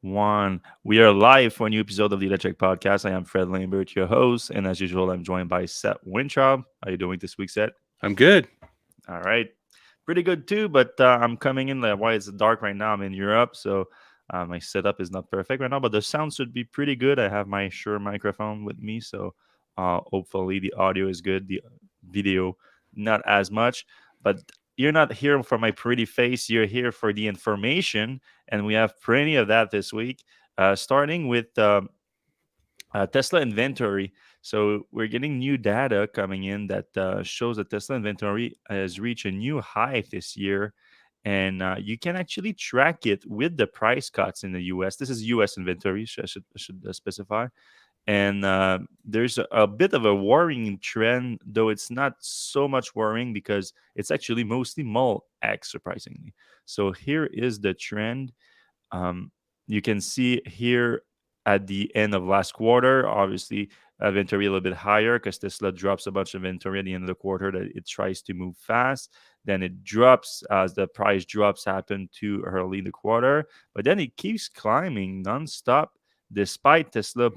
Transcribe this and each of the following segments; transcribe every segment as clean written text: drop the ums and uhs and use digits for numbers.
One. We are live for a new episode of the Electrek Podcast. I am Fred Lambert, your host, and as usual, I'm joined by Seth Wintraub. How are you doing this week, Seth? I'm good. All right, pretty good too. But I'm coming in like why it's dark right now. I'm in Europe, so my setup is not perfect right now, but the sound should be pretty good. I have my Shure microphone with me, so hopefully the audio is good. The video not as much, but you're not here for my pretty face. You're here for the information, and we have plenty of that this week. Starting with Tesla inventory. So we're getting new data coming in that shows that Tesla inventory has reached a new high this year, and you can actually track it with the price cuts in the U.S. This is U.S. inventory, I should specify. And there's a bit of a worrying trend, though it's not so much worrying because it's actually mostly Model X, surprisingly. So here is the trend. Um, you can see here at the end of last quarter, obviously, inventory a little bit higher because Tesla drops a bunch of inventory at the end of the quarter that it tries to move fast. Then it drops as the price drops happen too early in the quarter, but then it keeps climbing nonstop despite Tesla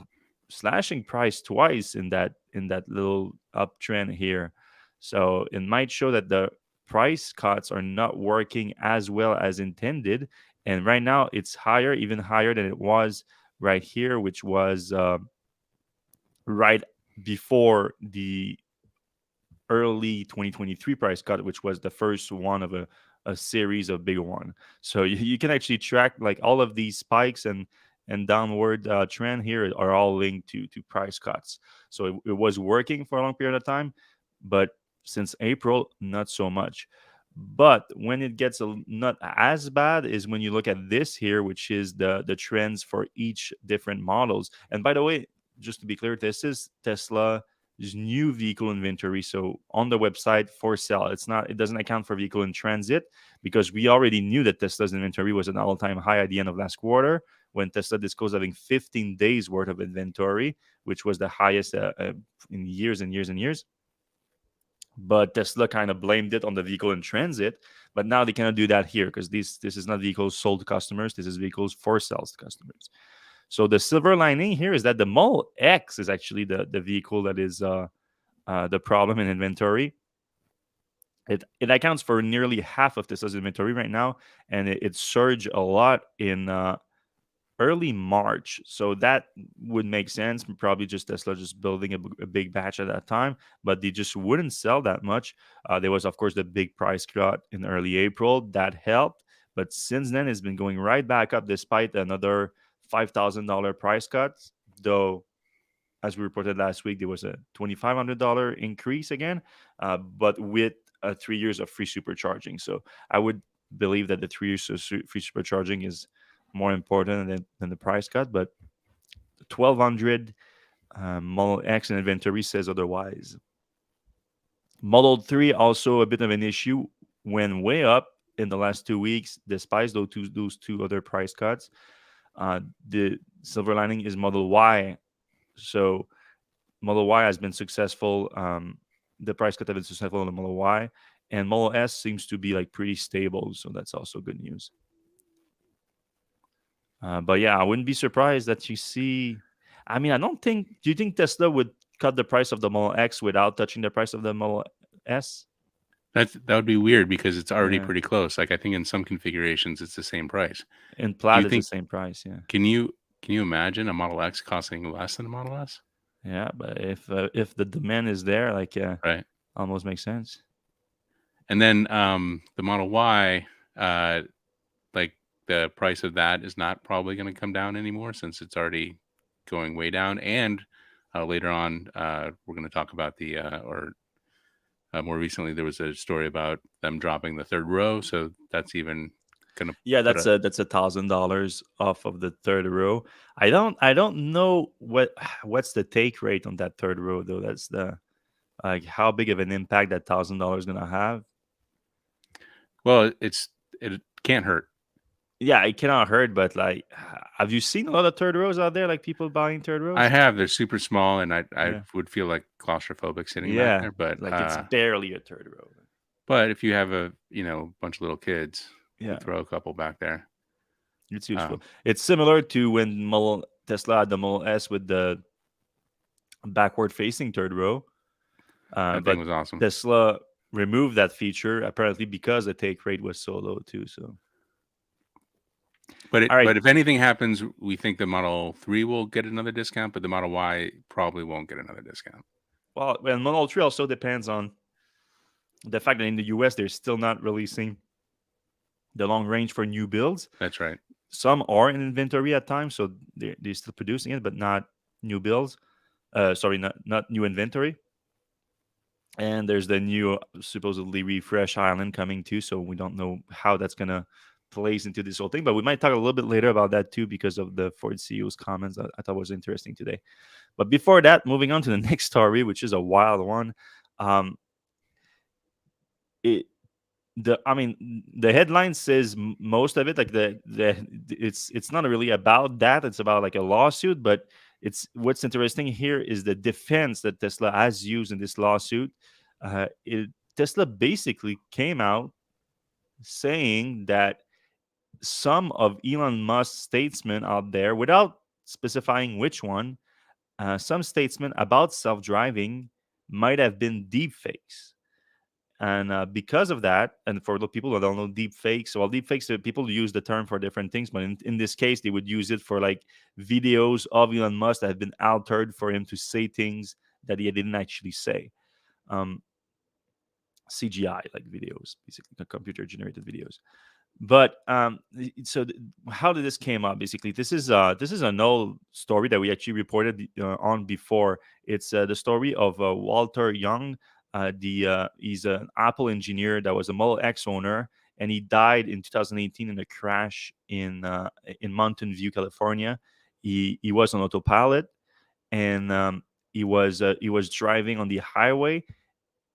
slashing price twice in that little uptrend here. So it might show that the price cuts are not working as well as intended, and right now it's higher, even higher than it was right here, which was right before the early 2023 price cut, which was the first one of a series of bigger one. So you can actually track like all of these spikes and downward trend here are all linked to price cuts. So it was working for a long period of time, but since April, not so much. But when it gets not as bad is when you look at this here, which is the trends for each different models. And by the way, just to be clear, this is Tesla's new vehicle inventory. So on the website for sale, it doesn't account for vehicle in transit because we already knew that Tesla's inventory was an all-time high at the end of last quarter when Tesla disclosed having 15 days worth of inventory, which was the highest in years and years and years. But Tesla kind of blamed it on the vehicle in transit. But now they cannot do that here because this is not vehicles sold to customers. This is vehicles for sales to customers. So the silver lining here is that the Model X is actually the vehicle that is the problem in inventory. It accounts for nearly half of Tesla's inventory right now, and it surged a lot in early March. So that would make sense. Probably just Tesla just building a big batch at that time, but they just wouldn't sell that much. There was, of course, the big price cut in early April that helped. But since then, it's been going right back up despite another $5,000 price cut. Though, as we reported last week, there was a $2,500 increase again, but with 3 years of free supercharging. So I would believe that the 3 years of free supercharging is more important than the price cut, but 1,200 Model X in inventory says otherwise. Model 3 also a bit of an issue, went way up in the last 2 weeks despite those two other price cuts. The silver lining is Model Y. So Model Y has been successful. The price cut has been successful on the Model Y, and Model S seems to be like pretty stable. So that's also good news. But yeah, I wouldn't be surprised that you see. I mean, I don't think. Do you think Tesla would cut the price of the Model X without touching the price of the Model S? That would be weird because it's already Yeah, pretty close. Like I think in some configurations it's the same price. in Do Plaid you it's the think same price. Yeah, can you imagine a Model X costing less than a Model S? yeah. But if the demand is there, like Right. almost makes sense. And then the Model Y, like the price of that is not probably going to come down anymore since it's already going way down. And later on, we're going to talk about more recently there was a story about them dropping the third row, so that's even going to Yeah, put that's that's $1,000 off of the third row. I don't know what's the take rate on that third row though. That's the like how big of an impact that $1,000 gonna have. well, it can't hurt. Yeah, it cannot hurt, but like, have you seen a lot of third rows out there? Like people buying third I rows? have. They're super small, and I Yeah, would feel like claustrophobic sitting back yeah, there. But like it's barely a third row. but if you have a bunch of little kids, you Yeah, throw a couple back there. It's useful. Um, It's similar to when Tesla had the Model S with the backward facing third row. that thing But was awesome. Tesla removed that feature apparently because the take rate was so low too. So, all right. But if anything happens, we think the Model 3 will get another discount, but the Model Y probably won't get another discount. Well, and Model 3 also depends on the fact that in the US they're still not releasing the long range for new builds. That's right. Some are in inventory at times, so they're still producing it, but not new builds. Sorry, not new inventory. And there's the new supposedly refresh island coming too, so we don't know how that's gonna place into this whole thing. But we might talk a little bit later about that too because of the Ford CEO's comments that I thought was interesting today. But before that, moving on to the next story, which is a wild one. Um, it the I mean the headline says most of it like it's not really about that. It's about like a lawsuit, but it's what's interesting here is the defense that Tesla has used in this lawsuit. Tesla basically came out saying that some of Elon Musk's statesmen out there, without specifying which one, some statesmen about self-driving might have been deep fakes. And because of that, and for the people that don't know deep fakes, well, deep fakes, people use the term for different things, but in this case, they would use it for like videos of Elon Musk that have been altered for him to say things that he didn't actually say. Um, CGI, like videos, basically computer generated videos. But how did this came up? Basically, this is an old story that we actually reported on before. It's the story of Walter Young. He's an Apple engineer that was a Model X owner, and he died in 2018 in a crash in Mountain View, California. He was on autopilot, and he was driving on the highway,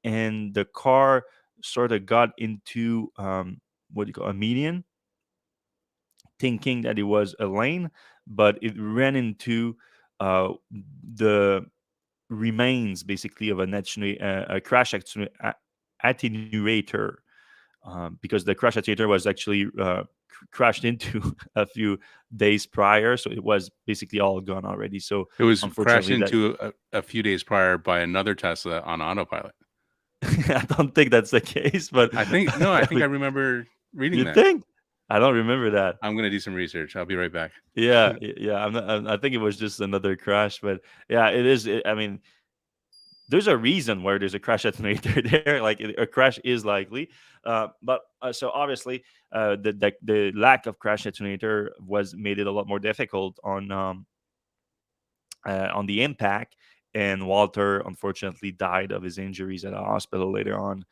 and the car sort of got into what do you call a median, thinking that it was a lane, but it ran into the remains basically of a crash attenuator, because the crash attenuator was actually crashed into a few days prior, so it was basically all gone already. So It was crashed unfortunately, that into a few days prior by another Tesla on autopilot. I don't think that's the case, but I think no, I think I remember reading you that. think? I don't remember that. I'm gonna do some research. I'll be right back. Yeah, yeah. I think it was just another crash, but yeah, it is. I mean, there's a reason where there's a crash attenuator there. Like a crash is likely, but so obviously, the lack of crash attenuator was made it a lot more difficult on the impact. And Walter unfortunately died of his injuries at a hospital later on.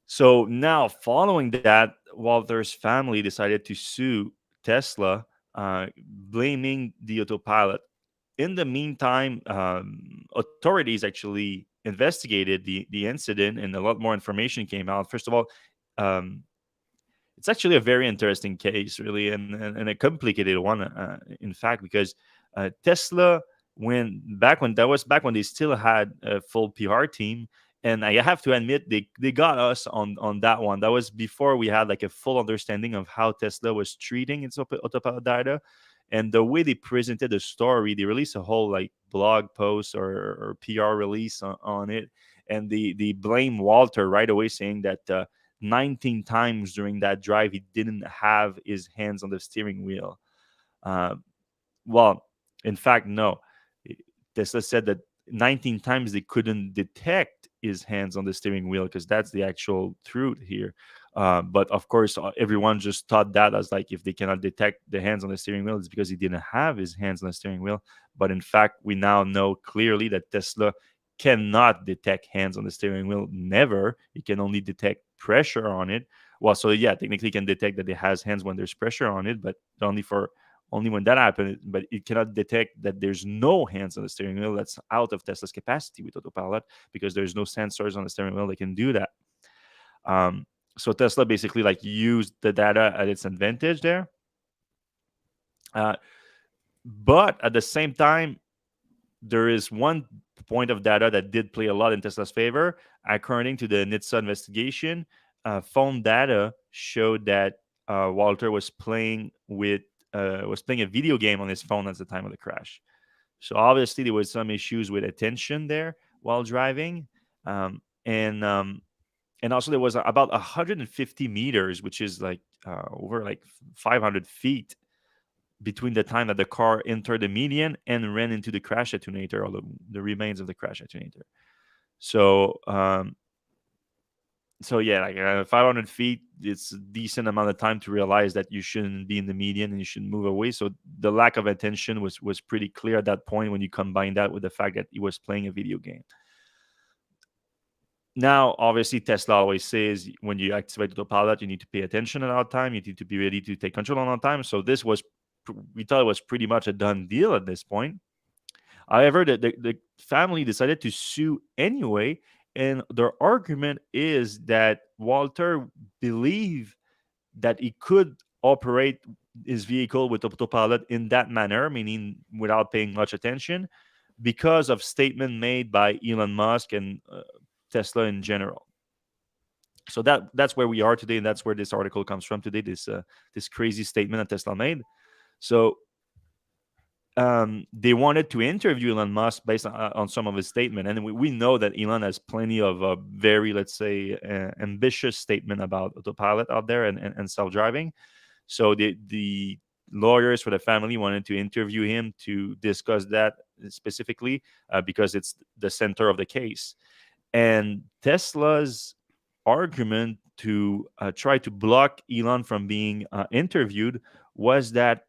So now, following that, Walter's family decided to sue Tesla, blaming the autopilot. In the meantime, authorities actually investigated the incident, and a lot more information came out. First of all, um, it's actually a very interesting case, really, and a complicated one, in fact, because Tesla, back when they still had a full PR team, and I have to admit they got us on that one. That was before we had like a full understanding of how Tesla was treating its autopilot data, and the way they presented the story. They released a whole like blog post or PR release on it, and they blame Walter right away, saying that 19 times during that drive he didn't have his hands on the steering wheel. Uh, well, in fact, no. Tesla said that 19 times they couldn't detect his hands on the steering wheel, because that's the actual truth here. But of course, everyone just thought that as like if they cannot detect the hands on the steering wheel, it's because he didn't have his hands on the steering wheel. But in fact, we now know clearly that Tesla cannot detect hands on the steering wheel. Never. It can only detect pressure on it. Well, so yeah, technically can detect that it has hands when there's pressure on it, but only when that happens. But it cannot detect that there's no hands on the steering wheel. That's out of Tesla's capacity with autopilot, because there's no sensors on the steering wheel that can do that. So Tesla basically like used the data at its advantage there. Uh, but at the same time, there is one point of data that did play a lot in Tesla's favor. According to the NHTSA investigation, phone data showed that Walter was playing a video game on his phone at the time of the crash. So obviously there was some issues with attention there while driving, and also there was about 150 meters, which is like over like 500 feet between the time that the car entered the median and ran into the crash detonator, or the remains of the crash detonator. So so yeah, like 500 feet, it's a decent amount of time to realize that you shouldn't be in the median and you should move away. So the lack of attention was pretty clear at that point when you combine that with the fact that he was playing a video game. Now, obviously, Tesla always says when you activate autopilot, you need to pay attention at all time. You need to be ready to take control at all time. So this was, we thought it was pretty much a done deal at this point. However, the family decided to sue anyway, and their argument is that Walter believed that he could operate his vehicle with autopilot in that manner, meaning without paying much attention, because of statement made by Elon Musk and Tesla in general. So that's where we are today, and that's where this article comes from today. This crazy statement that Tesla made. So they wanted to interview Elon Musk based on some of his statement, and we know that Elon has plenty of very, let's say, ambitious statement about autopilot out there and self-driving. So the lawyers for the family wanted to interview him to discuss that specifically because it's the center of the case. And Tesla's argument to try to block Elon from being interviewed was that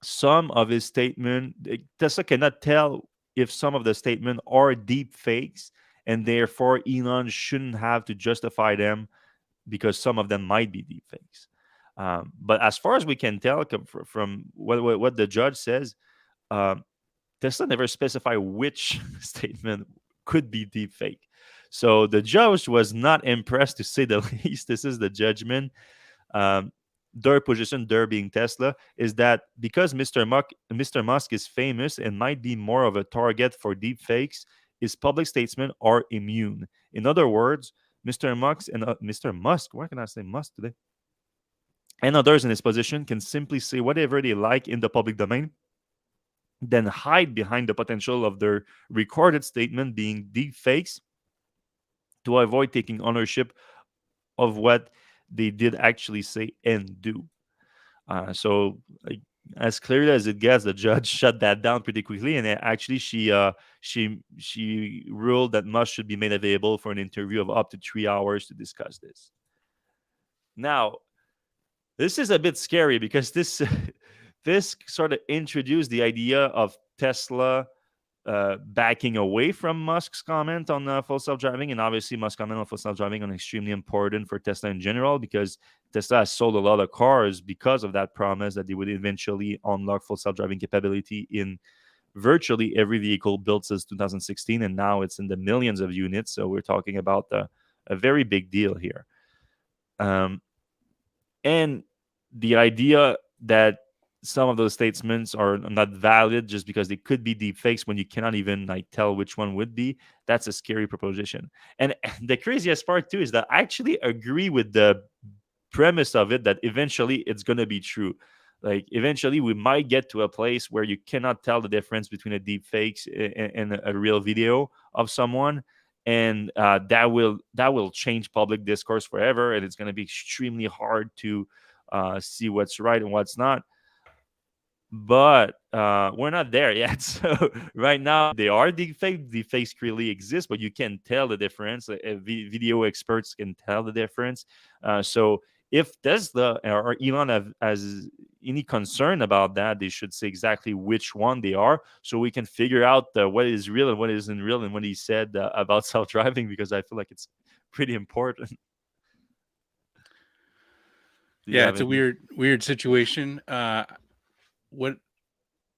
some of his statement, Tesla cannot tell if some of the statement are deep fakes, and therefore Elon shouldn't have to justify them because some of them might be deep fakes. But as far as we can tell from what the judge says, Tesla never specified which statement could be deep fake. So the judge was not impressed, to say the least. This is the judgment. Their position, their being Tesla, is that because Mr. Musk is famous and might be more of a target for deep fakes, his public statements are immune. In other words, Mr. Musk and Mr. Musk, why can I say Musk today? And others in his position can simply say whatever they like in the public domain, then hide behind the potential of their recorded statement being deep fakes to avoid taking ownership of what they did actually say and do. So, like, as clearly as it gets, the judge shut that down pretty quickly, and actually, she ruled that Musk should be made available for an interview of up to 3 hours to discuss this. Now, this is a bit scary because this this sort of introduced the idea of Tesla backing away from Musk's comment on full self-driving, and obviously Musk's comment on full self-driving is extremely important for Tesla in general, because Tesla has sold a lot of cars because of that promise that they would eventually unlock full self-driving capability in virtually every vehicle built since 2016, and now it's in the millions of units. So we're talking about a very big deal here. And the idea that some of those statements are not valid just because they could be deep fakes when you cannot even like tell which one would be, that's a scary proposition. And the craziest part too is that I actually agree with the premise of it, that eventually it's going to be true. Like eventually we might get to a place where you cannot tell the difference between a deep fakes and a real video of someone, and that will change public discourse forever, and it's going to be extremely hard to see what's right and what's not. But we're not there yet. So right now they are deepfake. Deepfakes clearly exist, but you can tell the difference. Video experts can tell the difference. So if Tesla or Elon has any concern about that, they should say exactly which one they are, so we can figure out what is real and what isn't real, and what he said about self-driving, because I feel like it's pretty important. Yeah, it's a weird situation. What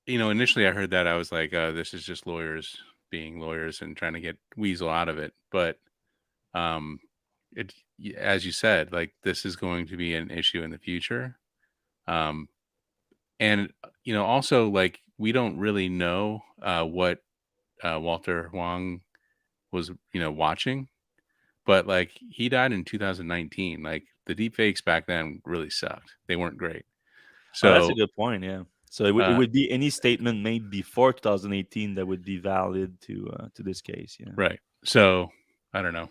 initially I heard that, I was like, this is just lawyers being lawyers and trying to get weasel out of it. But it, as you said, like, this is going to be an issue in the future. And also, like, we don't really know what Walter Huang was watching, but like, he died in 2019. Like, the deep fakes back then really sucked. They weren't great. Oh, that's a So good point. Yeah. So it uh, would be any statement made before 2018 that would be valid to this case. Yeah. right. So I don't know.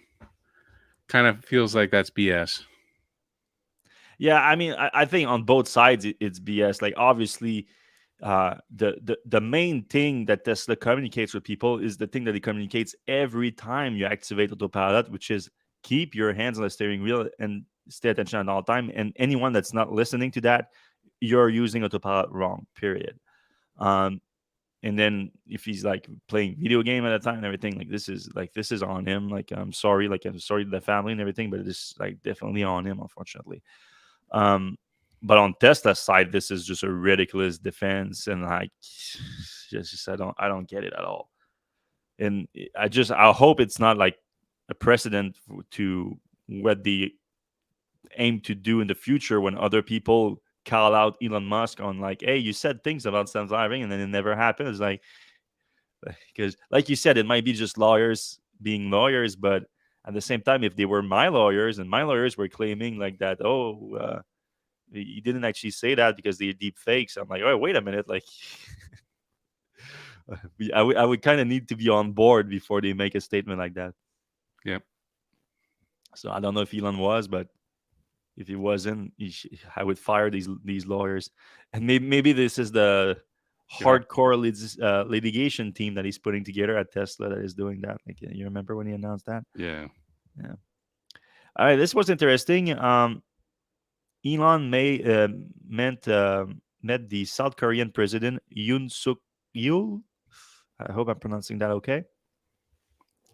Kind of feels like that's BS. Yeah, I mean, I think on both sides it's BS. Like, obviously, the main thing that Tesla communicates with people is the thing that it communicates every time you activate autopilot, which is keep your hands on the steering wheel and stay attention at all time. And anyone that's not listening to that, you're using autopilot wrong. Period. Um, and then if he's like playing video game at a time and everything, like this is on him. Like, I'm sorry to the family and everything, but it's like definitely on him, unfortunately. Um, but on Tesla's side, this is just a ridiculous defense, and like, just I don't get it at all. And I hope it's not like a precedent to what they aim to do in the future when other people call out Elon Musk on like, hey, you said things about self-driving and then it never happened. It's like, because like you said, it might be just lawyers being lawyers, but at the same time, if they were my lawyers and my lawyers were claiming like that, you didn't actually say that because they're deep fakes. I'm like, oh, wait a minute. Like, I would kind of need to be on board before they make a statement like that. Yep. So I don't know if Elon was, but if he wasn't, I would fire these lawyers. And maybe this is the Yeah. hardcore litigation team that he's putting together at Tesla that is doing that. Like, you remember when he announced that? Yeah. Yeah. All right, this was interesting. Elon met the South Korean president Yoon Suk Yeol. I hope I'm pronouncing that okay.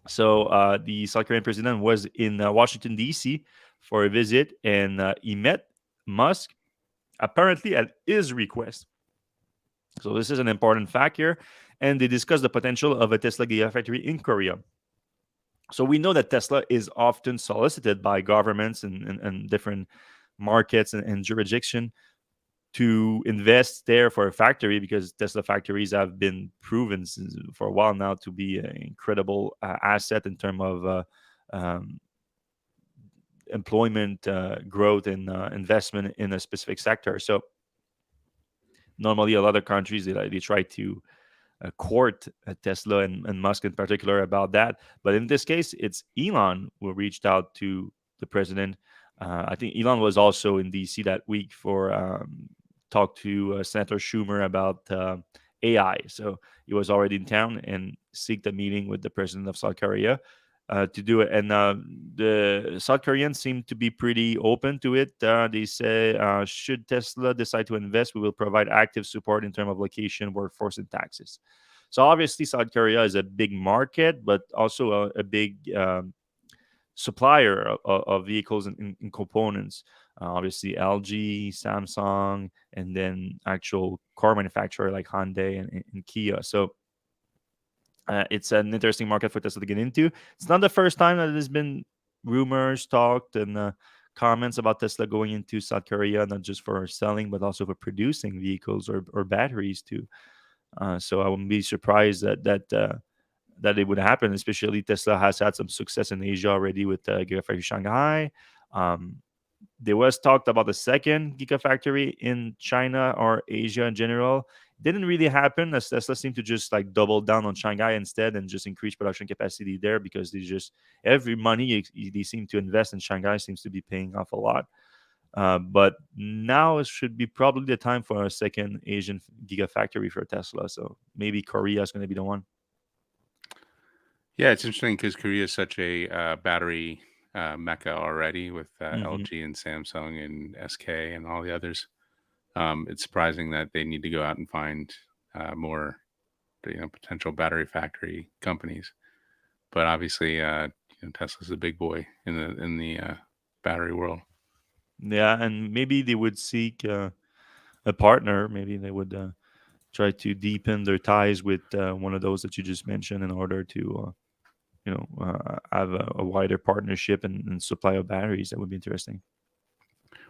So the South Korean president was in Washington D.C. for a visit, and he met Musk apparently at his request. So this is an important fact here, and they discussed the potential of a Tesla Gigafactory in Korea. So we know that Tesla is often solicited by governments and different markets and jurisdiction to invest there for a factory, because Tesla factories have been proven for a while now to be an incredible asset in terms of um, employment growth and investment in a specific sector. So normally a lot of countries they try to court Tesla and Musk in particular about that. But in this case, it's Elon who reached out to the president. I think Elon was also in DC that week for talk to Senator Schumer about AI. So he was already in town and seeked a meeting with the president of South Korea to do it. And the South Koreans seem to be pretty open to it. They say, should Tesla decide to invest, we will provide active support in terms of location, workforce, and taxes. So obviously, South Korea is a big market, but also a big supplier of vehicles and components. Obviously, LG, Samsung, and then actual car manufacturer like Hyundai and Kia. So it's an interesting market for Tesla to get into. It's not the first time that there's been rumors, talked, and comments about Tesla going into South Korea, not just for selling, but also for producing vehicles or batteries too. So I wouldn't be surprised that it would happen. Especially Tesla has had some success in Asia already with Gigafactory Shanghai. Um, there was talked about the second Gigafactory in China or Asia in general. Didn't really happen, as Tesla seemed to just like double down on Shanghai instead and just increase production capacity there, because they just every money they seem to invest in Shanghai seems to be paying off a lot. But now it should be probably the time for a second Asian Gigafactory for Tesla. So maybe Korea is going to be the one. Yeah, it's interesting because Korea is such a battery mecca already with Hmm. LG and Samsung and SK and all the others. It's surprising that they need to go out and find more, potential battery factory companies. But obviously, Tesla's a big boy in the battery world. Yeah, and maybe they would seek a partner. Maybe they would try to deepen their ties with one of those that you just mentioned in order to, have a wider partnership and supply of batteries. That would be interesting.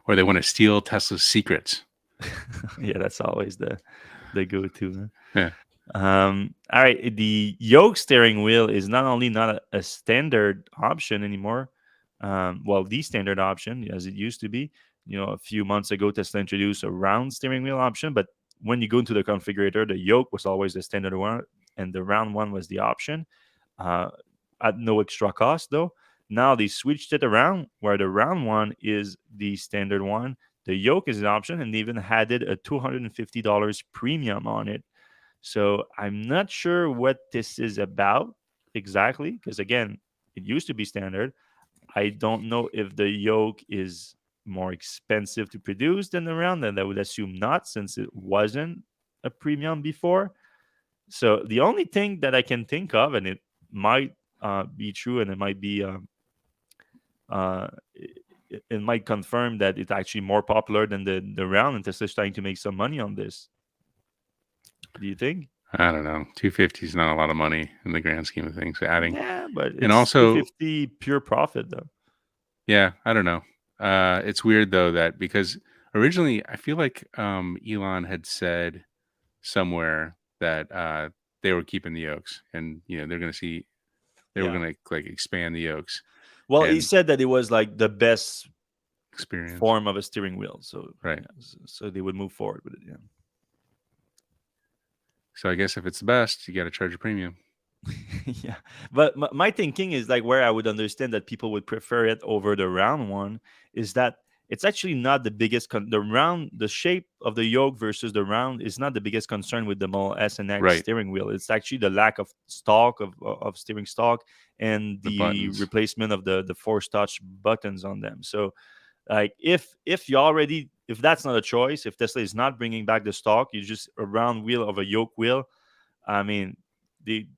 Or they want to steal Tesla's secrets. Yeah, that's always the go-to. Huh? Yeah. All right, the yoke steering wheel is not only not a standard option anymore, Well, the standard option as it used to be. A few months ago, Tesla introduced a round steering wheel option, but when you go into the configurator, the yoke was always the standard one, and the round one was the option, uh, at no extra cost though. Now they switched it around where the round one is the standard one, the yoke is an option, and they even added a $250 premium on it. So I'm not sure what this is about exactly, because again, it used to be standard. I don't know if the yoke is more expensive to produce than the round, and I would assume not, since it wasn't a premium before. So the only thing that I can think of, and it might be true, and it might be it might confirm that it's actually more popular than the round, and Tesla's trying to make some money on this. Do you think? I don't know. 250 is not a lot of money in the grand scheme of things. Adding Yeah, but and it's also, 250 pure profit though. yeah, I don't know. It's weird though that because originally I feel like Elon had said somewhere that they were keeping the yokes, and they're going to see they were Yeah. going to like expand the yokes Well, he and said that it was like the best experience, form of a steering wheel. So right? yeah, so they would move forward with it. Yeah. So I guess if it's the best, you got to charge a premium. Yeah, but my thinking is like where I would understand that people would prefer it over the round one is that it's actually not the biggest the shape of the yoke versus the round is not the biggest concern with the Model S and X Right. steering wheel. It's actually the lack of stock of steering stock and The the buttons. replacement of the force touch buttons on them. So like if you already, if that's not a choice, if Tesla is not bringing back the stock, you just a round wheel of a yoke wheel. I mean,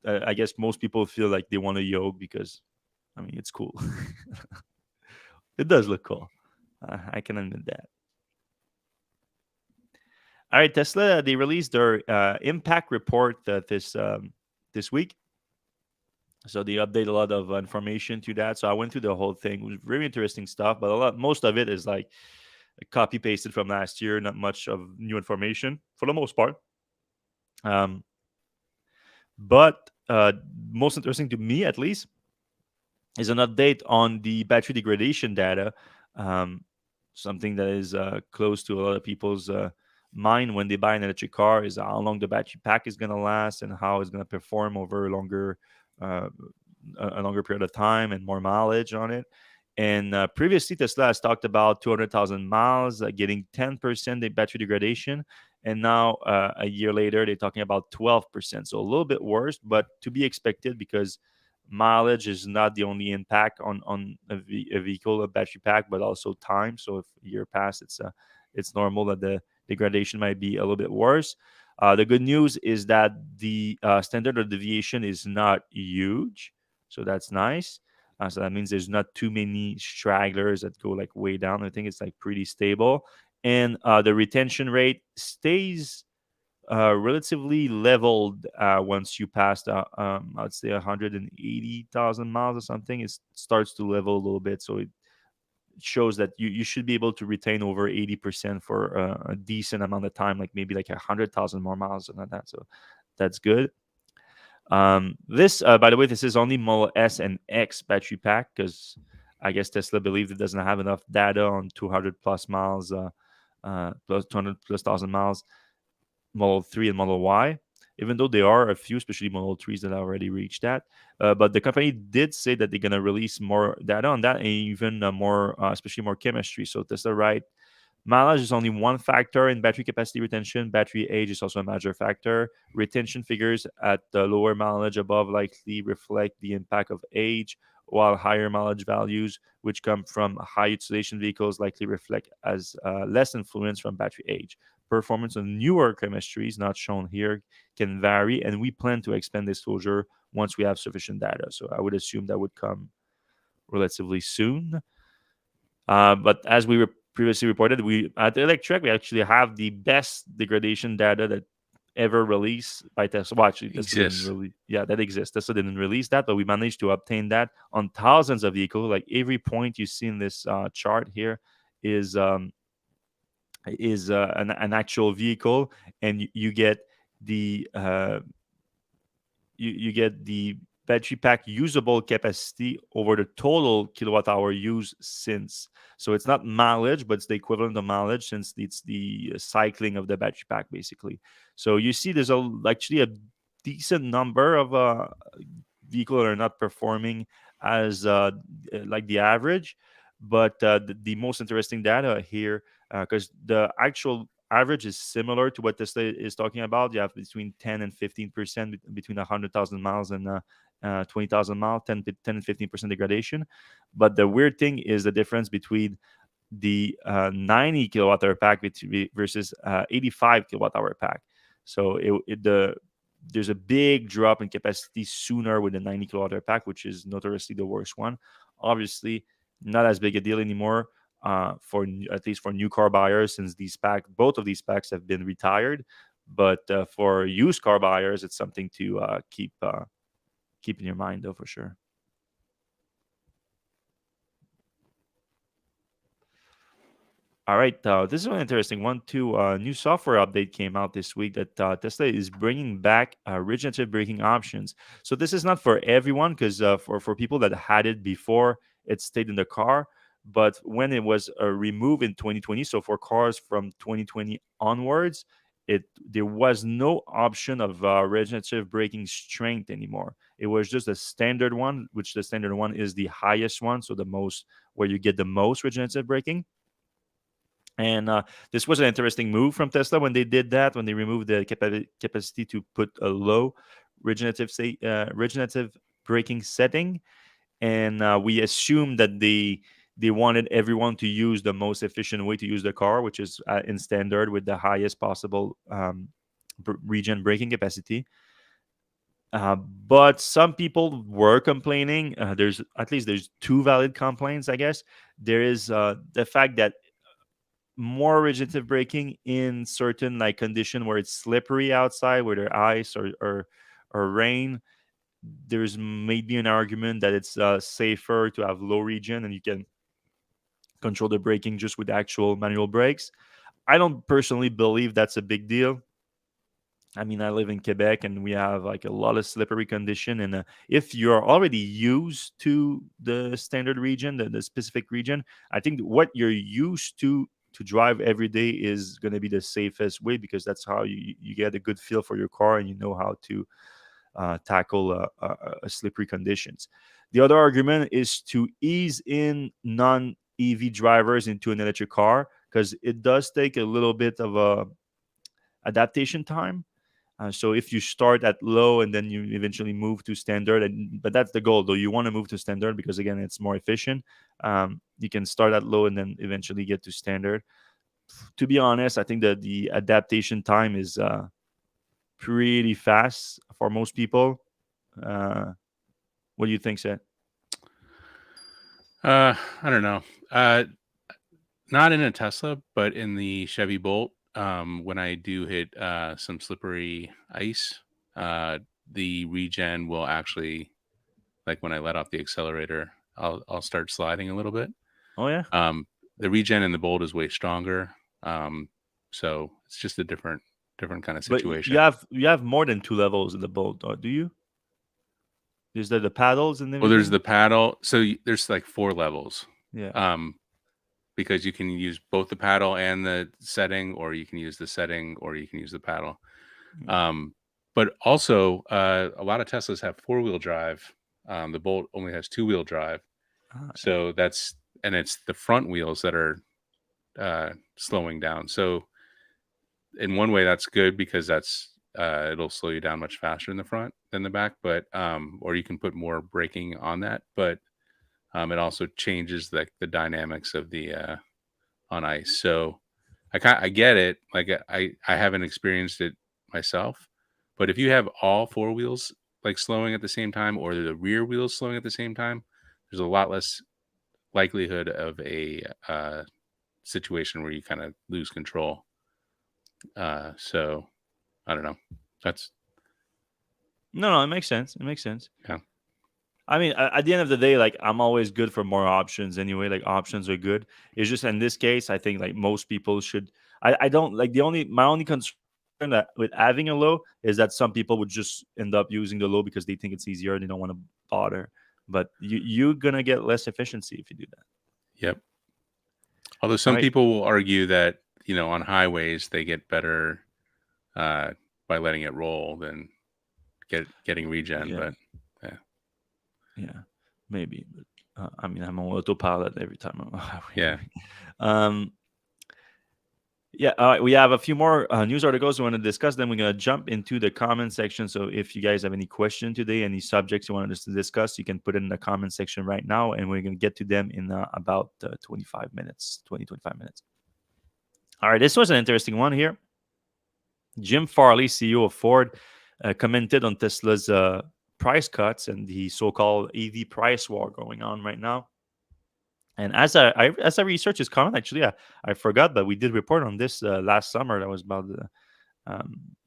I guess most people feel like they want a yoke because, I mean, it's cool. It does look cool. I can admit that. All right, Tesla, they released their impact report this week. So they update a lot of information to that. So I went through the whole thing. It was very interesting stuff, but most of it is like copy pasted from last year. Not much of new information for the most part. Um, but most interesting to me, at least, is an update on the battery degradation data. Um, Something that is close to a lot of people's mind when they buy an electric car is how long the battery pack is going to last and how it's going to perform over uh, a longer period of time and more mileage on it. And previously, Tesla has talked about 200,000 miles, getting 10% battery degradation. And now, a year later, they're talking about 12%. So a little bit worse, but to be expected because mileage is not the only impact on a vehicle, a battery pack, but also time. So if a year passed, it's normal that the degradation might be a little bit worse. The good news is that the standard of deviation is not huge, so that's nice. So that means there's not too many stragglers that go like way down. I think it's like pretty stable, and the retention rate stays relatively leveled once you pass I'd say 180,000 miles or something. It starts to level a little bit, so it shows that you should be able to retain over 80% for a decent amount of time, like maybe like 100,000 more miles than that. So that's good. This, by the way, this is only Model S and X battery pack because I guess Tesla believes it doesn't have enough data on 200 plus miles, plus 200 plus thousand miles, Model 3 and Model Y, even though there are a few, especially Model 3s, that already reached that. But the company did say that they're going to release more data on that and even more, especially more chemistry. So Tesla, right? Mileage is only one factor in battery capacity retention. Battery age is also a major factor. Retention figures at the lower mileage above likely reflect the impact of age, while higher mileage values, which come from high utilization vehicles, likely reflect as less influence from battery age. Performance on newer chemistries, not shown here, can vary, and we plan to expand disclosure once we have sufficient data. So I would assume that would come relatively soon. But as we previously reported, we at Electrek we actually have the best degradation data that ever released by Tesla. Well, actually, Tesla didn't Exists. really, yeah, that exists. Tesla didn't release that, but we managed to obtain that on thousands of vehicles. Like every point you see in this chart here is an actual vehicle, and you get the you get the battery pack usable capacity over the total kilowatt hour used since. So it's not mileage, but it's the equivalent of mileage since it's the cycling of the battery pack, basically. So you see, there's actually a decent number of vehicles that are not performing as like the average. But the most interesting data here, because the actual average is similar to what Tesla is talking about. You have between 10 and 15% between 100,000 miles and 20,000 miles, 10 and 15% degradation. But the weird thing is the difference between the 90 kilowatt hour pack versus 85 kilowatt hour pack. So there's a big drop in capacity sooner with the 90 kilowatt hour pack, which is notoriously the worst one. Obviously, not as big a deal anymore at least for new car buyers, since both of these packs have been retired. But for used car buyers, it's something to keep in your mind, though, for sure. All right, this is an interesting one too. New software update came out this week that Tesla is bringing back regenerative braking options. So this is not for everyone, because for people that had it before, it stayed in the car. But when it was removed in 2020, so for cars from 2020 onwards, there was no option of regenerative braking strength anymore. It was just a standard one, which the standard one is the highest one, so the most where you get the most regenerative braking. And this was an interesting move from Tesla when they did that, when they removed the capacity to put a low regenerative braking setting. And we assumed that they wanted everyone to use the most efficient way to use the car, which is in standard with the highest possible regen braking capacity. But some people were complaining. There's two valid complaints, I guess. There is the fact that more regenerative braking in certain like condition where it's slippery outside, where there's ice or rain. There's maybe an argument that it's safer to have low regen and you can control the braking just with actual manual brakes. I don't personally believe that's a big deal. I mean, I live in Quebec and we have like a lot of slippery condition. And if you're already used to the standard region, the specific region, I think what you're used to drive every day is going to be the safest way, because that's how you get a good feel for your car and you know how to tackle slippery conditions. The other argument is to ease in non-EV drivers into an electric car, because it does take a little bit of a adaptation time. So if you start at low and then you eventually move to standard, but that's the goal, though. You want to move to standard because, again, it's more efficient. You can start at low and then eventually get to standard. To be honest, I think that the adaptation time is pretty fast for most people. What do you think, Seth? I don't know. Not in a Tesla, but in the Chevy Bolt. When I do hit some slippery ice, the regen will actually, like when I let off the accelerator, I'll start sliding a little bit. Oh yeah. The regen in the Bolt is way stronger. So it's just a different kind of But situation. you have more than two levels in the Bolt, do you? There's the paddles and everything. Well, there's the paddle. So there's like 4 levels. Yeah. Because you can use both the paddle and the setting, or you can use the setting, or you can use the paddle. But also, a lot of Teslas have 4-wheel drive. The Bolt only has 2-wheel drive. So it's the front wheels that are slowing down. So in one way, that's good, because it'll slow you down much faster in the front than the back. But or you can put more braking on that. But it also changes the dynamics of the on ice. So I get it. Like I haven't experienced it myself, but if you have all 4 wheels like slowing at the same time, or the rear wheels slowing at the same time, there's a lot less likelihood of a situation where you kind of lose control. So I don't know. That's No, it makes sense. It makes sense. Yeah. I mean, at the end of the day, like, I'm always good for more options anyway. Like, options are good. It's just in this case, I think like most people should. I don't like my only concern that with having a low is that some people would just end up using the low because they think it's easier and they don't want to bother. But you're gonna get less efficiency if you do that. Yep. Although All some right. people will argue that, on highways they get better uh, by letting it roll than getting regen. Yeah. But yeah, Yeah. Maybe. But I mean, I'm on autopilot every time I'm on the highway yeah. anyway. Um, Yeah, we have a few more news articles we want to discuss. Then we're going to jump into the comment section. So if you guys have any question today, any subjects you wanted us to discuss, you can put it in the comment section right now, and we're going to get to them in about 25 minutes, 25 minutes. All right, this was an interesting one here. Jim Farley, CEO of Ford, commented on Tesla's price cuts and the so-called EV price war going on right now. And as I researched his comment, actually, I forgot, but we did report on this last summer. That was about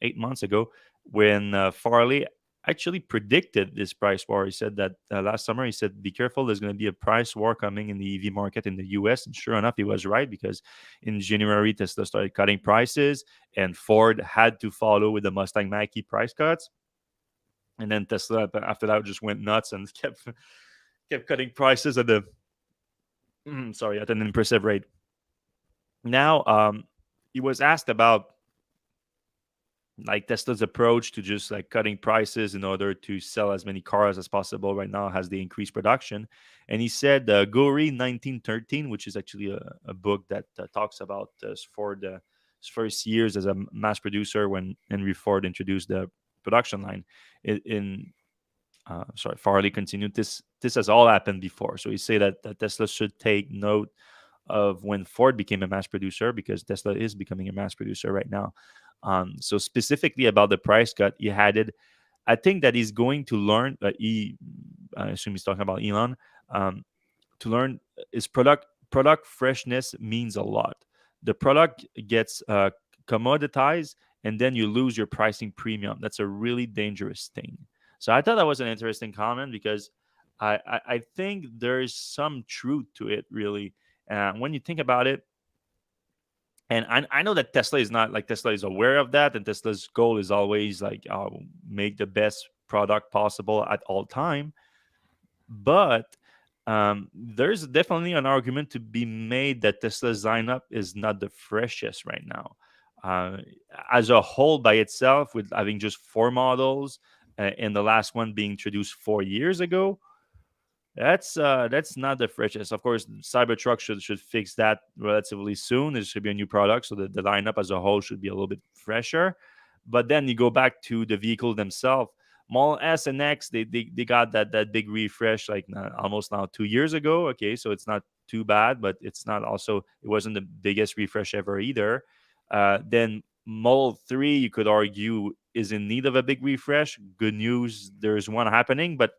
8 months ago, when Farley actually predicted this price war. He said that last summer. He said, "Be careful, there's going to be a price war coming in the EV market in the U.S." And sure enough, he was right, because in January, Tesla started cutting prices, and Ford had to follow with the Mustang Mach-E price cuts. And then Tesla, after that, just went nuts and kept cutting prices at at an impressive rate. Now, he was asked about like Tesla's approach to just like cutting prices in order to sell as many cars as possible right now as they increase production. And he said, Gori 1913, which is actually a book that talks about Ford's first years as a mass producer when Henry Ford introduced the production line. Farley continued, this has all happened before. So he said that Tesla should take note of when Ford became a mass producer, because Tesla is becoming a mass producer right now. So specifically about the price cut, he added, I think that he's going to learn. I assume he's talking about Elon. To learn is product freshness means a lot. The product gets commoditized, and then you lose your pricing premium. That's a really dangerous thing. So I thought that was an interesting comment, because I think there's some truth to it, really. When you think about it, and I know that Tesla is not like, Tesla is aware of that, and Tesla's goal is always like, make the best product possible at all time. But there's definitely an argument to be made that Tesla's lineup is not the freshest right now. Uh, as a whole, by itself, with having just four models, and the last one being introduced 4 years ago, that's not the freshest. Of course, Cybertruck should fix that relatively soon. There should be a new product, so the lineup as a whole should be a little bit fresher. But then you go back to the vehicle themselves. Model S and X, they got that big refresh like almost now 2 years ago. Okay, so it's not too bad, but it's not also, it wasn't the biggest refresh ever either. Then Model 3, you could argue, is in need of a big refresh. Good news, there's one happening, but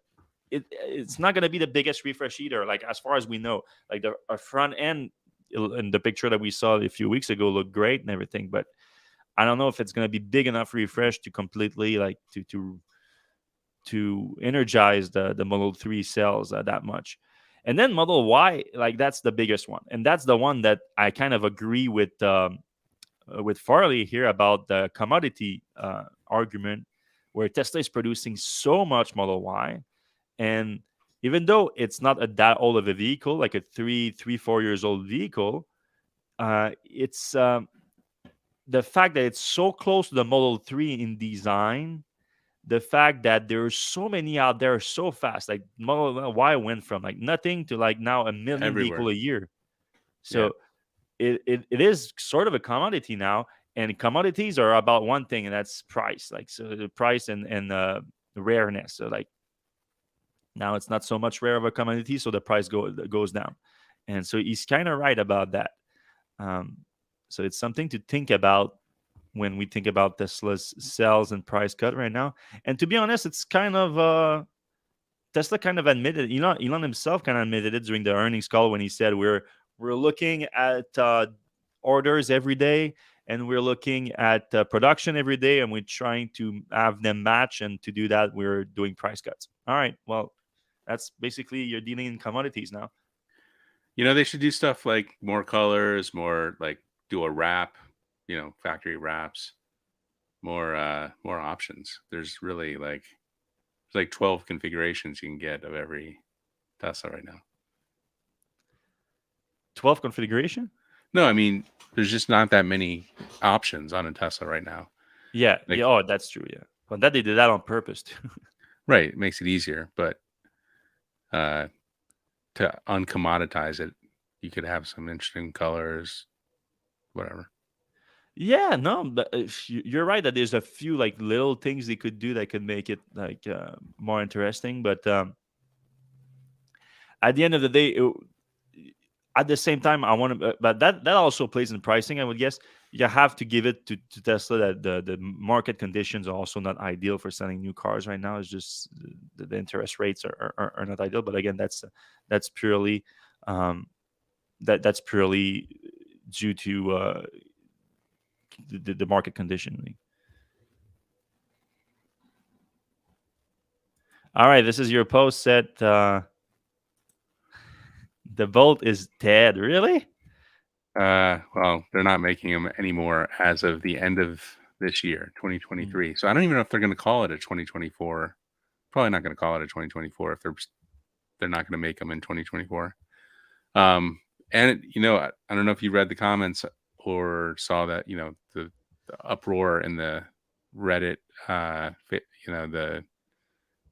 it's not going to be the biggest refresh either. Like, as far as we know, like the front end in the picture that we saw a few weeks ago looked great and everything, but I don't know if it's going to be big enough refresh to completely like to energize the Model 3 sales that much. And then Model Y, like, that's the biggest one, and that's the one that I kind of agree with Farley here about the commodity argument, where Tesla is producing so much Model Y. And even though it's not that old of a vehicle, like a 4 years old vehicle, it's the fact that it's so close to the Model 3 in design, the fact that there's so many out there so fast. Like Model Y went from like nothing to like now a million Everywhere. vehicle a year. Yeah. So it is sort of a commodity now, and commodities are about one thing, and that's price. Like, so the price and rareness. So like, now it's not so much rare of a commodity, so the price goes down. And so he's kind of right about that. Um, so it's something to think about when we think about Tesla's sales and price cut right now. And to be honest, it's kind of Tesla kind of admitted, Elon himself kind of admitted it during the earnings call, when he said we're looking at orders every day, and we're looking at production every day, and we're trying to have them match. And to do that, we're doing price cuts. All right, well, that's basically, you're dealing in commodities now. They should do stuff like more colors, more like do a wrap, factory wraps. more options. There's really like 12 configurations you can get of every Tesla right now. 12 configuration? No, I mean there's just not that many options on a Tesla right now. Yeah, Like, yeah. Oh, that's true. Yeah, but that they did that on purpose too. right, it makes it easier, but uh, to uncommoditize it, you could have some interesting colors, whatever. Yeah, no, but you're right that there's a few like little things they could do that could make it like more interesting. But at the end of the day, at the same time, I want to, but that also plays in pricing. I would guess you have to give it to Tesla that the market conditions are also not ideal for selling new cars right now. It's just the interest rates are not ideal. But again, that's purely um, that's purely due to the market conditioning. All right, this is your post said the Bolt is dead. Really? Well, they're not making them anymore as of the end of this year, Mm. 2023. So I don't even know if they're going to call it a 2024. Probably not going to call it a 2024 if they're not going to make them in 2024. And I don't know if you read the comments or saw that, the uproar in the Reddit, the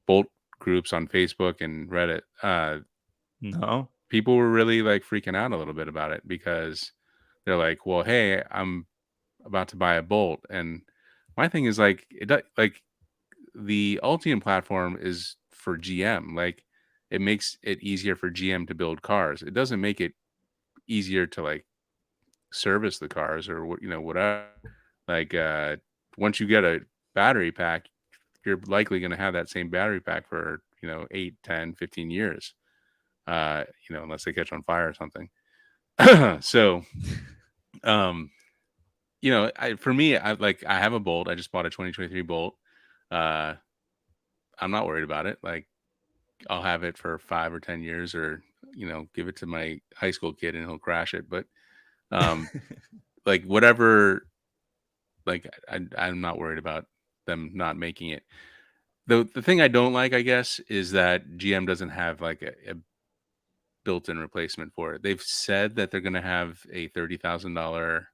Bolt groups on Facebook and Reddit. No. People were really like freaking out a little bit about it because they're like, well, hey, I'm about to buy a Bolt. And my thing is like, like the Ultium platform is for GM. Like it makes it easier for GM to build cars. It doesn't make it easier to like service the cars or whatever. Like once you get a battery pack, you're likely going to have that same battery pack for 8, 10, 15 years, unless they catch on fire or something. So um for me, I have a Bolt. I just bought a 2023 Bolt. uh I'm not worried about it. Like I'll have it for 5 or 10 years, or give it to my high school kid and he'll crash it. But um like whatever, like I'm not worried about them not making it. The thing I don't like, I guess, is that GM doesn't have like a built-in replacement for it. They've said that they're going to have a $30,000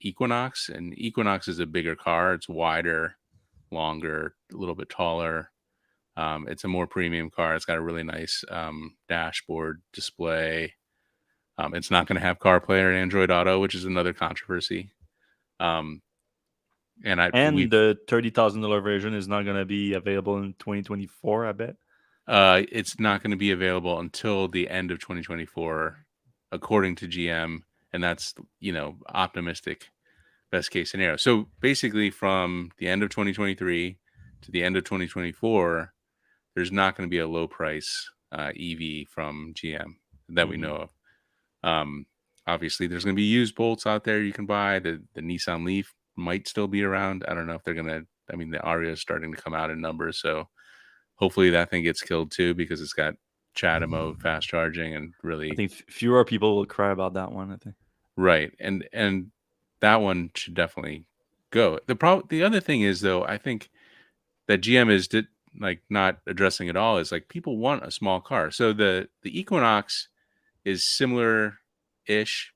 Equinox, and Equinox is a bigger car. It's wider, longer, a little bit taller. It's a more premium car. It's got a really nice dashboard display. It's not going to have CarPlay or Android Auto, which is another controversy. Um, and And the $30,000 version is not going to be available in 2024, I bet. It's not going to be available until the end of 2024, according to GM, and that's optimistic, best case scenario. So basically, from the end of 2023 to the end of 2024, there's not going to be a low price EV from GM that we Mhm. know of. Obviously, there's going to be used Bolts out there you can buy. The Nissan Leaf might still be around. I don't know if they're going to. I mean, the Aria is starting to come out in numbers, so hopefully that thing gets killed too, because it's got CHAdeMO fast charging and I really think fewer people will cry about that one, I think. right. And that one should definitely go. The other thing is though, I think that GM is like not addressing at all is like people want a small car. So the Equinox is similar ish,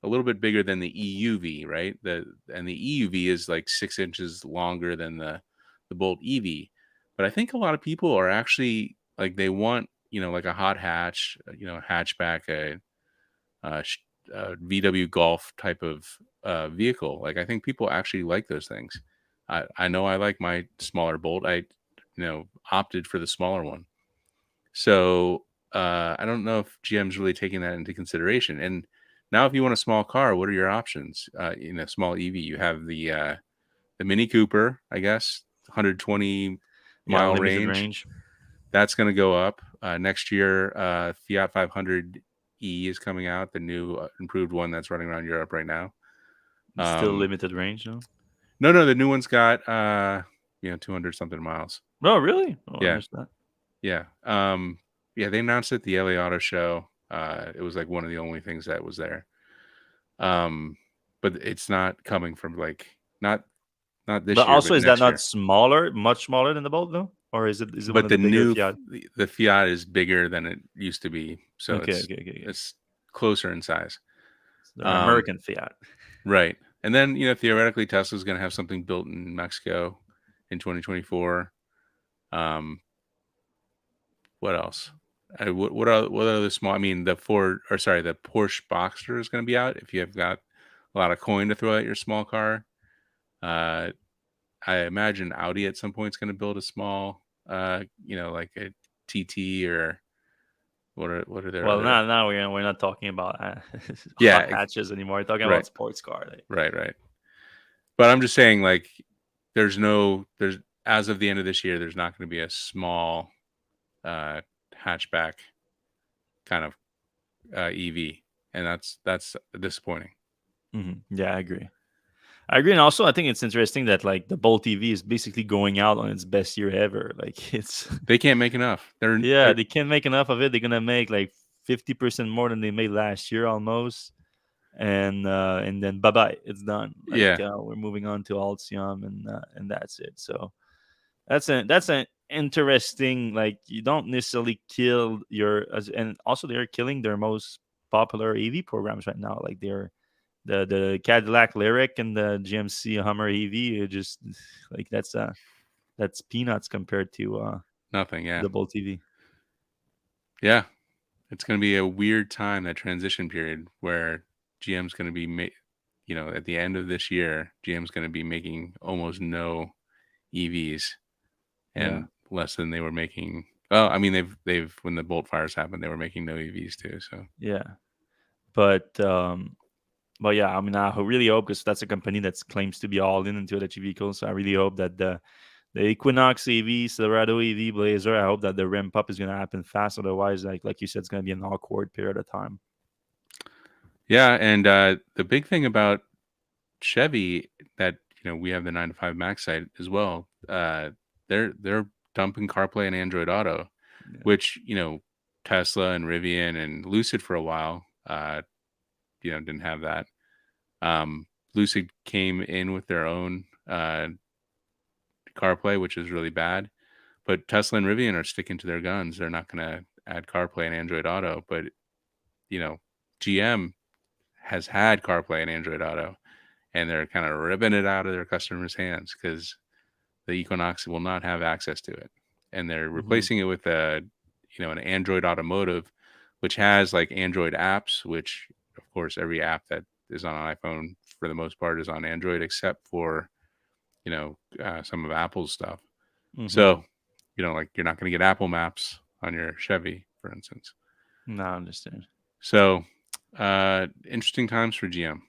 a little bit bigger than the EUV, right? And the EUV is like 6 inches longer than the Bolt EV. But I think a lot of people are actually like they want like a hot hatch, hatchback, a, VW Golf type of vehicle. Like I think people actually like those things. I know I like my smaller Bolt. I opted for the smaller one. So I don't know if GM's really taking that into consideration. And now, if you want a small car, what are your options? In a small EV, you have the Mini Cooper, I guess, 120 Yeah, mile limited range. range. That's going to go up next year. Fiat 500 E is coming out, the new improved one that's running around Europe right now. It's still limited range, no? No, the new one's got 200 something miles. No, really? Oh, I Yeah, missed that. yeah. Yeah, they announced it at the LA Auto Show. It was like one of the only things that was there. But it's not coming from like not not But this year, also, but is that next not year. smaller, much smaller than the Bolt, though, or is it one But of the bigger Fiat? the Fiat is bigger than it used to be, so Okay, okay, okay, okay. it's closer in size. So they're Um, American Fiat. right, and then theoretically Tesla's going to have something built in Mexico in 2024. Um, what else? What other small? I mean, the Porsche Boxster is going to be out. If you have got a lot of coin to throw at your small car, uh, I imagine Audi at some point is going to build a small, like a TT or what are their Well, other? now we're not talking about Yeah, hot hatches anymore. We're talking about right, sports car. Like, right. But I'm just saying, like, there's as of the end of this year, there's not going to be a small uh, hatchback kind of EV, and that's disappointing. yeah, I agree. I agree, and also I think it's interesting that like the Bolt EV is basically going out on its best year ever. Like it's They can't make enough. yeah, They're they can't make enough of it. They're gonna make like 50% more than they made last year almost, and then bye bye, it's done. Like yeah, we're moving on to Altium, and that's it. So that's an interesting, like you don't necessarily kill and also they're killing their most popular EV programs right now. Like they're the Cadillac Lyric and the GMC Hummer EV. It just like that's peanuts compared to nothing. Yeah, the Bolt EV. yeah. It's going to be a weird time, that transition period where GM's going to be at the end of this year, GM's going to be making almost no EVs Yeah, and less than they were making. Well, I mean, they've when the Bolt fires happened, they were making no EVs too. So yeah, but yeah, I mean, I really hope, because that's a company that claims to be all in into electric vehicles. So I really hope that the Equinox EV, Silverado EV, Blazer, I hope that the ramp up is going to happen fast. Otherwise, like you said, it's going to be an awkward period of time. yeah, and the big thing about Chevy that we have the 9 to 5 Max site as well. They're dumping CarPlay and Android Auto, Yeah. which Tesla and Rivian and Lucid for a while didn't have that. Lucid came in with their own CarPlay, which is really bad. But Tesla and Rivian are sticking to their guns. They're not going to add CarPlay and Android Auto. But you know, GM has had CarPlay and Android Auto, and they're kind of ripping it out of their customers' hands because the Equinox will not have access to it, and they're Hmm. replacing it with an Android Automotive, which has like Android apps, which of course every app that is on an iPhone for the most part is on Android, except for some of Apple's stuff. Hmm. So like you're not going to get Apple Maps on your Chevy, for instance. No, I understand. So interesting times for GM.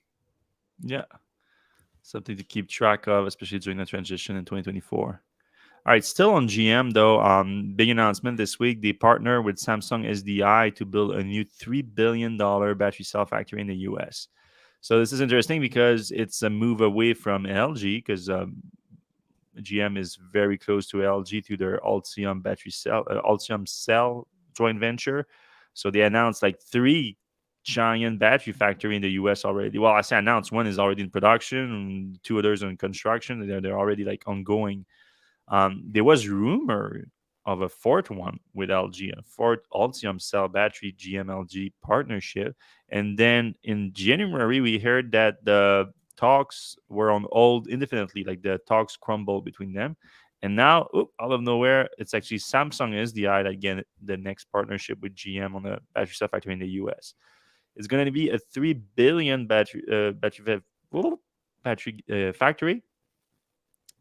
Yeah, something to keep track of, especially during the transition in 2024. All right, still on GM though. Big announcement this week. They partner with Samsung SDI to build a new $3 billion battery cell factory in the U.S. So this is interesting because it's a move away from LG, because GM is very close to LG through their Ultium cell joint venture. So they announced like three giant battery factory in the US already. Well, I say announced, one is already in production, and two others are in construction. They're already like ongoing. There was rumor of a fourth one with LG, a fourth Ultium cell battery GM-LG partnership. And then in January, we heard that the talks were on hold indefinitely, like the talks crumbled between them. And now, out of nowhere, it's actually Samsung SDI that get the next partnership with GM on the battery cell factory in the US. It's going to be a 3 billion battery factory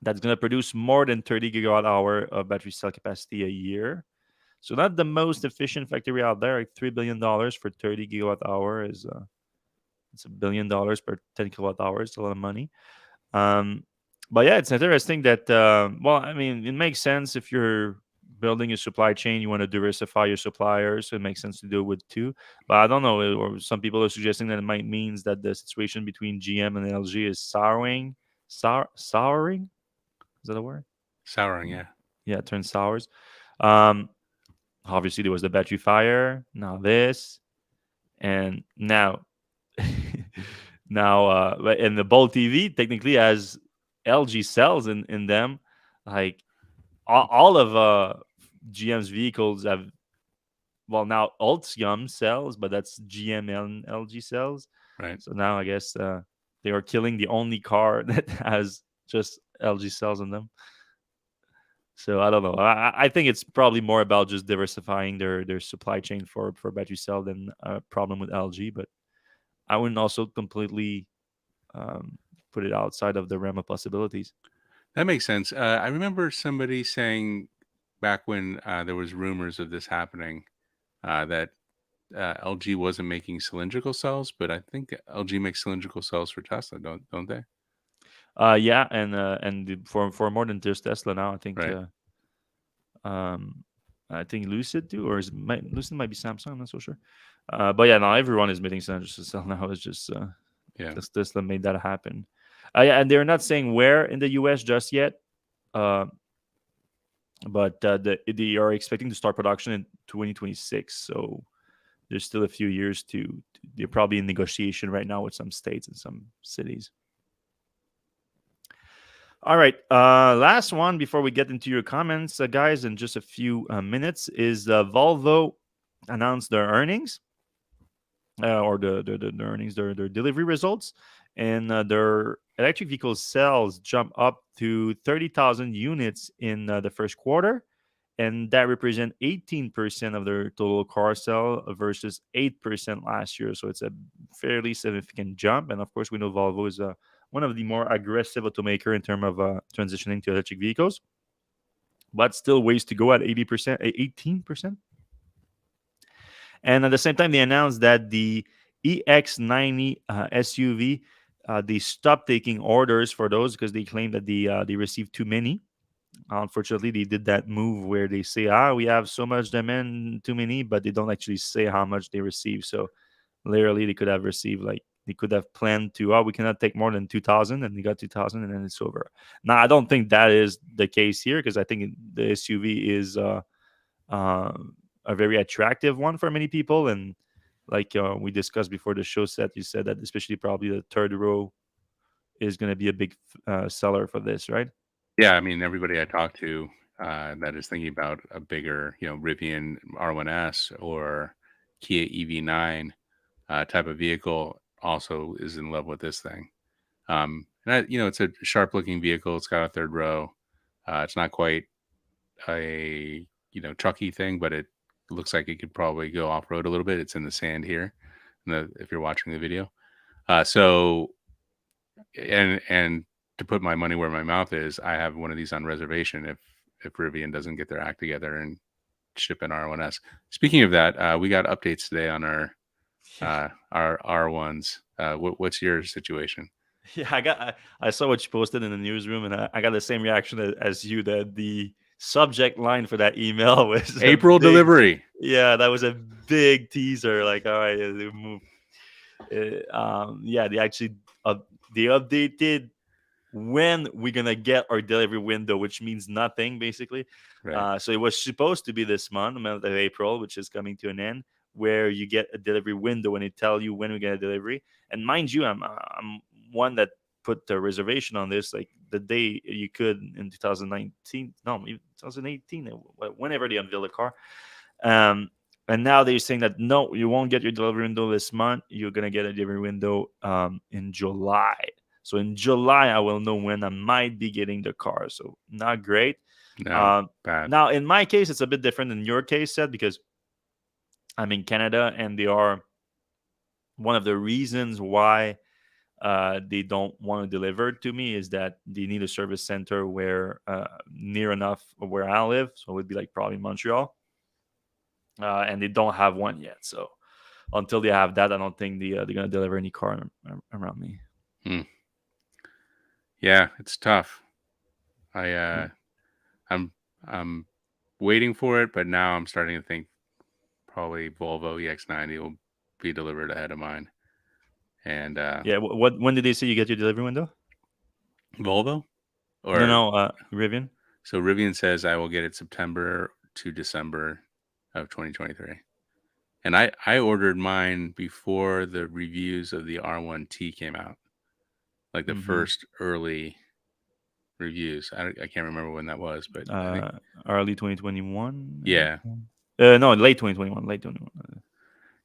that's going to produce more than 30 gigawatt hour of battery cell capacity a year. So not the most efficient factory out there. Like $3 billion for 30 gigawatt hour is it's $1 billion per 10 kilowatt hour. It's a lot of money. Um, but yeah, it's interesting that well, I mean, it makes sense if you're building a supply chain, you want to diversify your suppliers. So it makes sense to do it with two. But I don't know, or some people are suggesting that it might means that the situation between GM and LG is souring. Is that a word? Souring, yeah. Yeah, it turns sours. Um, Obviously there was the battery fire. Now this, and now, now, and the Bolt TV technically has LG cells in them. Like all of GM's vehicles have, well, now Ultium cells, but that's GM and LG cells. Right. So now I guess they are killing the only car that has just LG cells in them. So I don't know. I think it's probably more about just diversifying their supply chain for battery cell than a problem with LG. But I wouldn't also completely um, put it outside of the realm of possibilities. That makes sense. I remember somebody saying back when there was rumors of this happening that LG wasn't making cylindrical cells, but I think LG makes cylindrical cells for Tesla, don't they? Yeah, for more than just Tesla now, Right. um, I think Lucid too, or Lucid might be Samsung. I'm not so sure. But yeah, now everyone is making cylindrical cell now. It's just Yeah. Tesla made that happen. Yeah, and they're not saying where in the U.S. just yet. Uh, but they are expecting to start production in 2026. So there's still a few years they're probably in negotiation right now with some states and some cities. All right. Last one before we get into your comments, guys, in just a few minutes is Volvo announced their earnings or the earnings, their delivery results, and their electric vehicle sales jump up to 30,000 units in the first quarter, and that represent 18% of their total car sale versus 8% last year. So it's a fairly significant jump. And of course, we know Volvo is one of the more aggressive automaker in terms of transitioning to electric vehicles, but still ways to go at 80%, 18%. And at the same time, they announced that the EX90 SUV, they stopped taking orders for those because they claimed that they received too many. Unfortunately, they did that move where they say, we have so much demand, too many, but they don't actually say how much they receive. So literally, they could have received, like, they could have planned to, we cannot take more than 2,000, and they got 2,000, and then it's over. Now, I don't think that is the case here because I think the SUV is uh, a very attractive one for many people. And like we discussed before the show set, you said that especially probably the third row is going to be a big seller for this, right? Yeah, I mean, everybody I talk to that is thinking about a bigger, Rivian R1S or Kia EV9 type of vehicle also is in love with this thing. It's a sharp-looking vehicle. It's got a third row. It's not quite a trucky thing, but it looks like it could probably go off-road a little bit. It's in the sand here, if you're watching the video. So and to put my money where my mouth is, I have one of these on reservation if Rivian doesn't get their act together and ship an R1S. Speaking of that, we got updates today on our R1s. What's your situation? Yeah, I saw what you posted in the newsroom, and I got the same reaction as you. That the subject line for that email was a April big, delivery. yeah, that was a big teaser. Like, all right, they move. Yeah, they actually they updated when we're gonna get our delivery window, which means nothing basically. Right. So it was supposed to be this month of April, which is coming to an end, where you get a delivery window and they tell you when we get a delivery. And mind you, I'm one that put the reservation on this like the day you could in 2019, no, 2018, whenever they unveil the car. Um, and now they're saying that no, you won't get your delivery window this month. You're gonna get a delivery window in July. So in July, I will know when I might be getting the car. So not great. No, bad. Now, in my case, it's a bit different than your case, Seth, because I'm in Canada, and they are one of the reasons why they don't want to deliver to me is that they need a service center where near enough of where I live. So it would be like probably Montreal, and they don't have one yet. So until they have that, I don't think they're gonna deliver any car around me. Hmm. Yeah, it's tough. Yeah. I'm I'm waiting for it, but now I'm starting to think probably Volvo EX90 will be delivered ahead of mine. And Yeah. When did they say you get your delivery window? Volvo No, or no, Rivian. so Rivian says I will get it September to December of 2023. And I ordered mine before the reviews of the R1T came out, like the Mm-hmm. first early reviews. I can't remember when that was, but I think Uh, Early 2021. yeah, No, late 2021. Late 2021.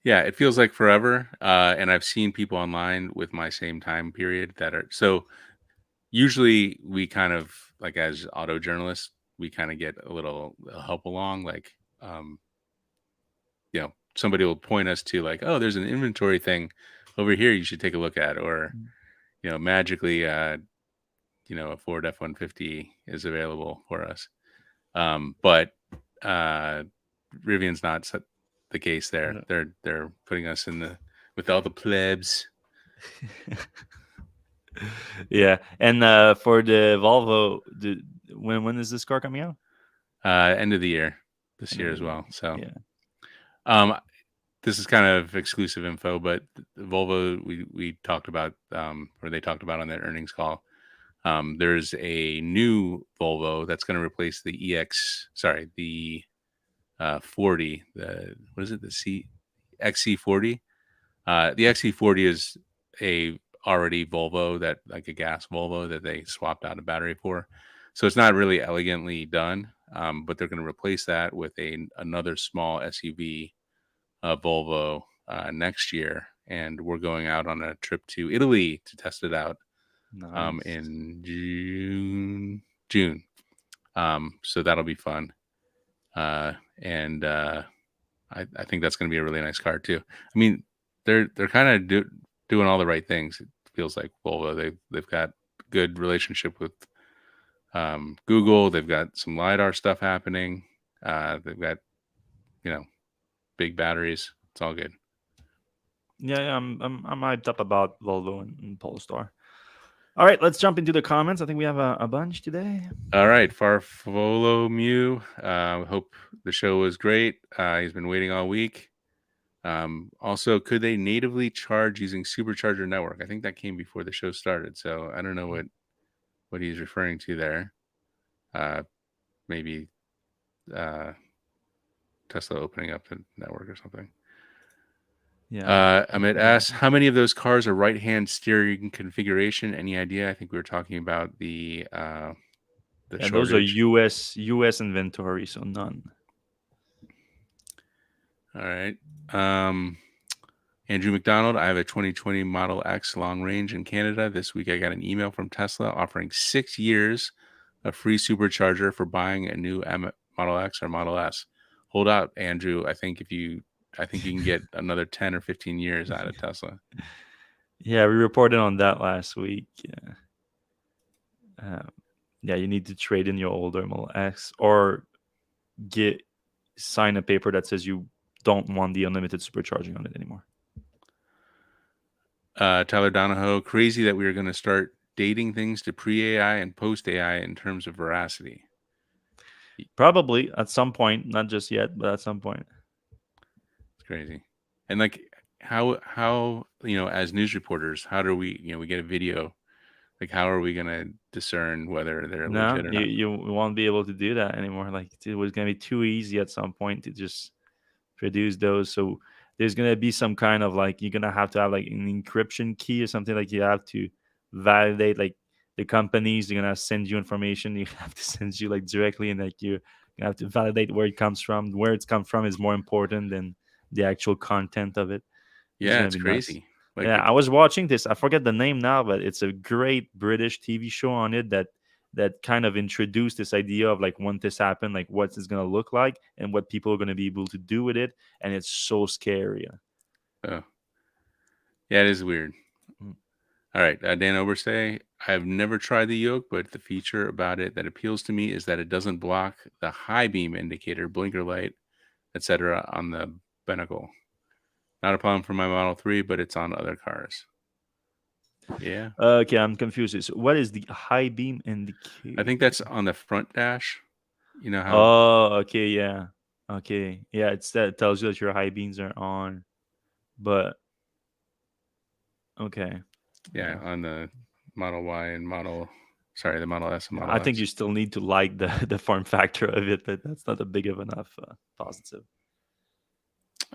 yeah. It feels like forever. And I've seen people online with my same time period that are so. Usually, we kind of like as auto journalists, we kind of get a little help along, like somebody will point us to like, oh, there's an inventory thing over here you should take a look at, or magically a Ford F-150 is available for us. But uh Rivian's not the case there. No. They're putting us in the with all the plebs. Yeah, and for the Volvo, when is this car coming out? End of the year this End year of as the well. So Yeah. um this is kind of exclusive info, but Volvo we talked about or they talked about on their earnings call. There's a new Volvo that's going to replace the 40. The what is it? The XC40. The XC40 is a already Volvo that like a gas Volvo that they swapped out a battery for. So it's not really elegantly done, but they're going to replace that with another small SUV Volvo next year, and we're going out on a trip to Italy to test it out Nice. in June. So that'll be fun, and I think that's going to be a really nice car too. I mean, they're kind of doing all the right things. It feels like Volvo. They've got good relationship with Google. They've got some lidar stuff happening. They've got big batteries. It's all good. Yeah, I'm hyped up about Volvo and Polestar. All right, let's jump into the comments. I think we have a bunch today. All right, Farfolomew. Hope the show was great. He's been waiting all week. Also, could they natively charge using Supercharger Network? I think that came before the show started, so I don't know what he's referring to there. Maybe Tesla opening up the network or something. Yeah. Amit asks, how many of those cars are right-hand steering configuration? Any idea? I think we were talking about the Yeah, those are shortage. US inventory, so none. All right. Andrew McDonald, I have a 2020 Model X long range in Canada. This week I got an email from Tesla offering 6 years of free supercharger for buying a new Model X or Model S. Hold out, Andrew. I think you can get another 10 or 15 years out of Tesla. Yeah, we reported on that last week. Yeah, you need to trade in your older Model X or sign a paper that says you don't want the unlimited supercharging on it anymore. Tyler Donahoe, crazy that we are going to start dating things to pre-AI and post-AI in terms of veracity. Probably at some point, not just yet, but at some point. It's crazy. And like how as news reporters, how do we we get a video, like how are we going to discern whether they're No, legit or not? you won't be able to do that anymore. Like it was going to be too easy at some point to just produce those. So there's going to be some kind of like you're going to have like an encryption key or something, like you have to validate, like the companies are going to send you information, you have to send you like directly, and like you have to validate where it comes from. Where it's come from is more important than the actual content of it. It's Yeah, going it's to be nuts. crazy. Like Yeah, I was watching this. I forget the name now, but it's a great British TV show on it that kind of introduced this idea of like when this happened, like what it's gonna look like and what people are gonna be able to do with it, and it's so scary. oh, yeah, it is weird. Mm. All right, Dan Obersay, I've never tried the Yoke, but the feature about it that appeals to me is that it doesn't block the high beam indicator, blinker light, etc. on the binnacle. Not a problem for my Model 3, but it's on other cars. Yeah. Okay, I'm confused. So what is the high beam indicator? I think that's on the front dash. You know how Oh, okay, yeah. Okay. Yeah, it tells you that your high beams are on. But okay. yeah, Yeah. on the Model Y and the Model S and I Model think X. you still need to like the form factor of it, but that's not a big of enough positive.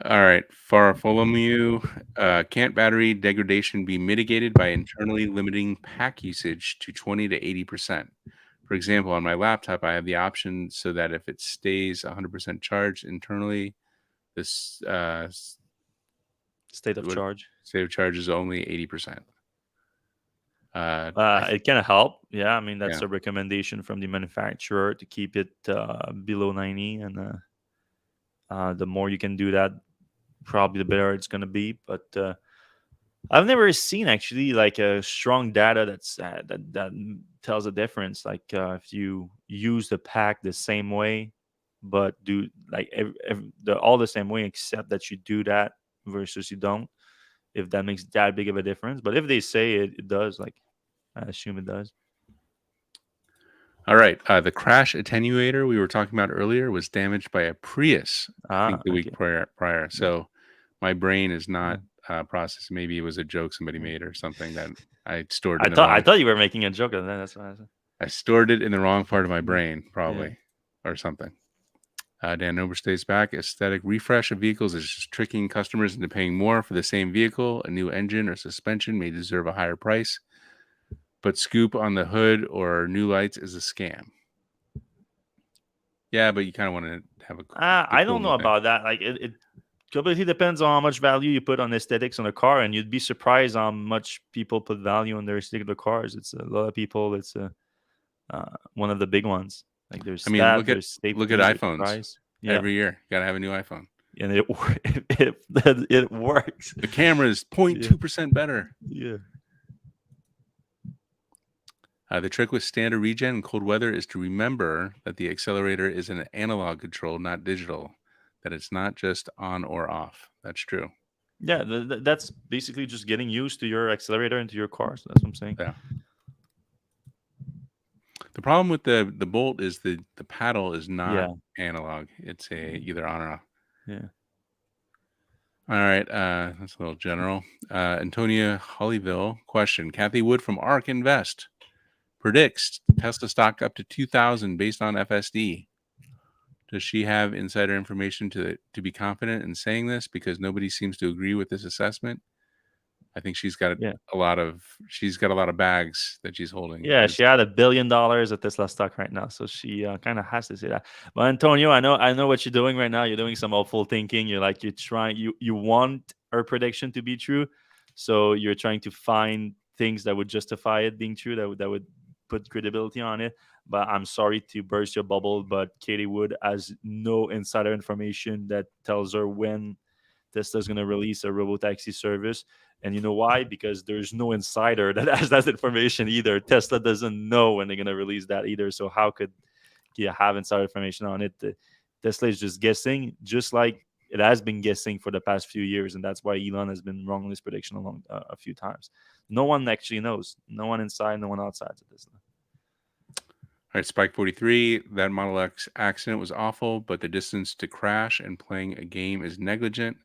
All right, Farfolomew, can't battery degradation be mitigated by internally limiting pack usage to 20 to 80%? For example, on my laptop, I have the option so that if it stays 100% charged internally, this State of what charge. state of charge is only 80%. It can help. Yeah, I mean that's Yeah. a recommendation from the manufacturer to keep it below 90, and the more you can do that, probably the better it's gonna be. But I've never seen actually like a strong data that tells a difference. Like if you use the pack the same way, but do like all the same way, except that you do that versus you don't. If that makes that big of a difference, but if they say it does, like I assume it does. All right. The crash attenuator we were talking about earlier was damaged by a Prius, I think the week Okay. prior. Yeah. So my brain is not Mm. processing. Maybe it was a joke somebody Mm. made or something that I stored I in the thought I wrong. thought you were making a joke of that. That's why I said. I stored it in the wrong part of my Mm. brain, Yeah. probably, or something. Dan overstays back. Aesthetic refresh of vehicles is just tricking customers into paying more for the same vehicle. A new engine or suspension may deserve a higher price, but scoop on the hood or new lights is a scam. Yeah, but you kind of want to have the I cool don't new know thing. about that. Like it completely depends on how much value you put on aesthetics on a car, and you'd be surprised how much people put value on their aesthetic of the cars. It's a lot of people. It's one of the big ones. Like I there's mean, that, there's look at safety, there's iPhones. price. Yeah, Every year, you gotta have a new iPhone. and it works. The camera is Yeah, 0.2% better. yeah. The trick with standard regen in cold weather is to remember that the accelerator is an analog control, not digital. That it's not just on or off. That's true. Yeah, that's basically just getting used to your accelerator into your car. So that's what I'm saying. Yeah. The problem with the Bolt is the paddle is not Yeah, analog. It's either on or off. yeah. All right, that's a little general. Antonia Hollyville question: Kathy Wood from ARK Invest predicts Tesla stock up to 2,000 based on FSD. Does she have insider information to be confident in saying this? Because nobody seems to agree with this assessment. I think she's got Yeah. a lot of bags that she's holding. Yeah, she had $1 billion of Tesla stock right now, so she kind of has to say that. But Antonio, I know what you're doing right now. You're doing some awful thinking. You're trying, you want her prediction to be true, so you're trying to find things that would justify it being true, that would put credibility on it. But I'm sorry to burst your bubble, but Katie Wood has no insider information that tells her when Tesla's going to release a robotaxi service. And you know why? Because there's no insider that has that information either. Tesla doesn't know when they're going to release that either. So how could you have insider information on it? Tesla is just guessing, just like it has been guessing for the past few years. And that's why Elon has been wrong in his prediction along a few times. No one actually knows. No one inside, no one outside of Tesla. All right, Spike 43. That Model X accident was awful, but the distance to crash and playing a game is negligent.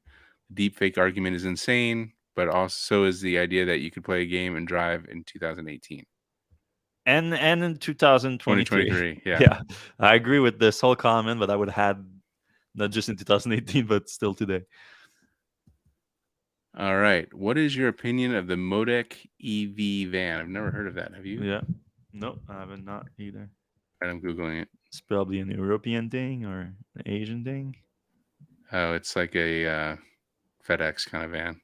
The deepfake argument is insane, but also is the idea that you could play a game and drive in 2018. And in 2023. 2023, yeah. Yeah, I agree with this whole comment, but I would have not just in 2018, but still today. All right. What is your opinion of the Modec EV van? I've never heard of that. Have you? Yeah. No, I haven't not either. All right, I'm Googling it. It's probably an European thing or an Asian thing. Oh, it's like a FedEx kind of van.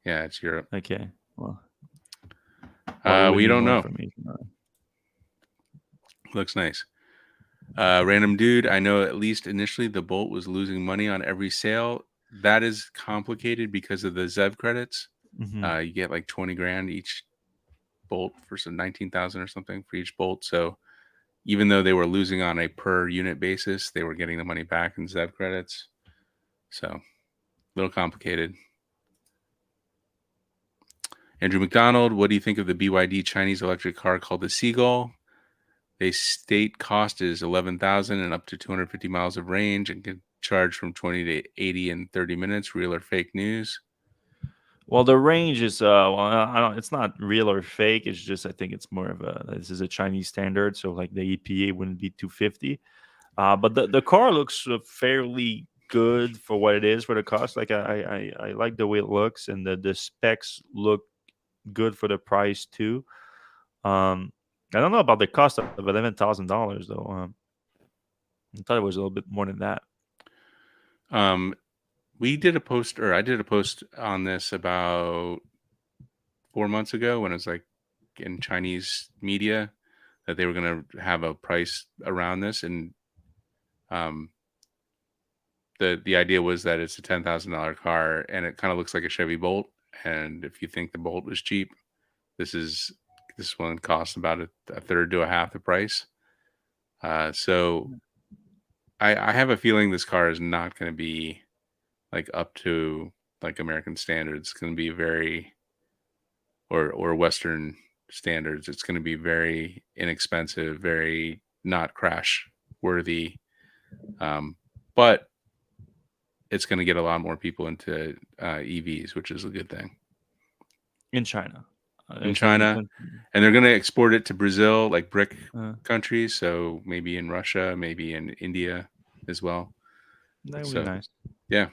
Yeah, it's Europe. Okay. Well, we don't know. Information on it. Looks nice. Random dude, I know at least initially the Bolt was losing money on every sale. That is complicated because of the ZEV credits. Mhm. You get like 20 grand each Bolt for some 19,000 or something for each Bolt. So even though they were losing on a per unit basis, they were getting the money back in ZEV credits. So a little complicated. Andrew McDonald, what do you think of the BYD Chinese electric car called the Seagull? They state cost is 11,000 and up to 250 miles of range and can charge from 20 to 80 in 30 minutes. Real or fake news? Well, the range is I don't. It's not real or fake. It's just I think it's more of a. This is a Chinese standard, so like the EPA wouldn't be 250. But the car looks fairly good for what it is for the cost. Like I like the way it looks, and the specs look good for the price too. Um, I don't know about the cost of $11,000 though. I thought it was a little bit more than that. Um, we did a post, or I did a post on this about 4 months ago when it was like in Chinese media that they were going to have a price around this, and um, the idea was that it's a $10,000 car, and it kind of looks like a Chevy Bolt. And if you think the Bolt was cheap, this one costs about a third to a half the price. So I have a feeling this car is not going to be like up to like American standards. It's going to be very or Western standards. It's going to be very inexpensive, very not crash worthy. But it's going to get a lot more people into EVs, which is a good thing. In China. In It's gonna be China, and they're going to export it to Brazil, like BRIC countries. So maybe in Russia, maybe in India as well. that would So be nice. yeah.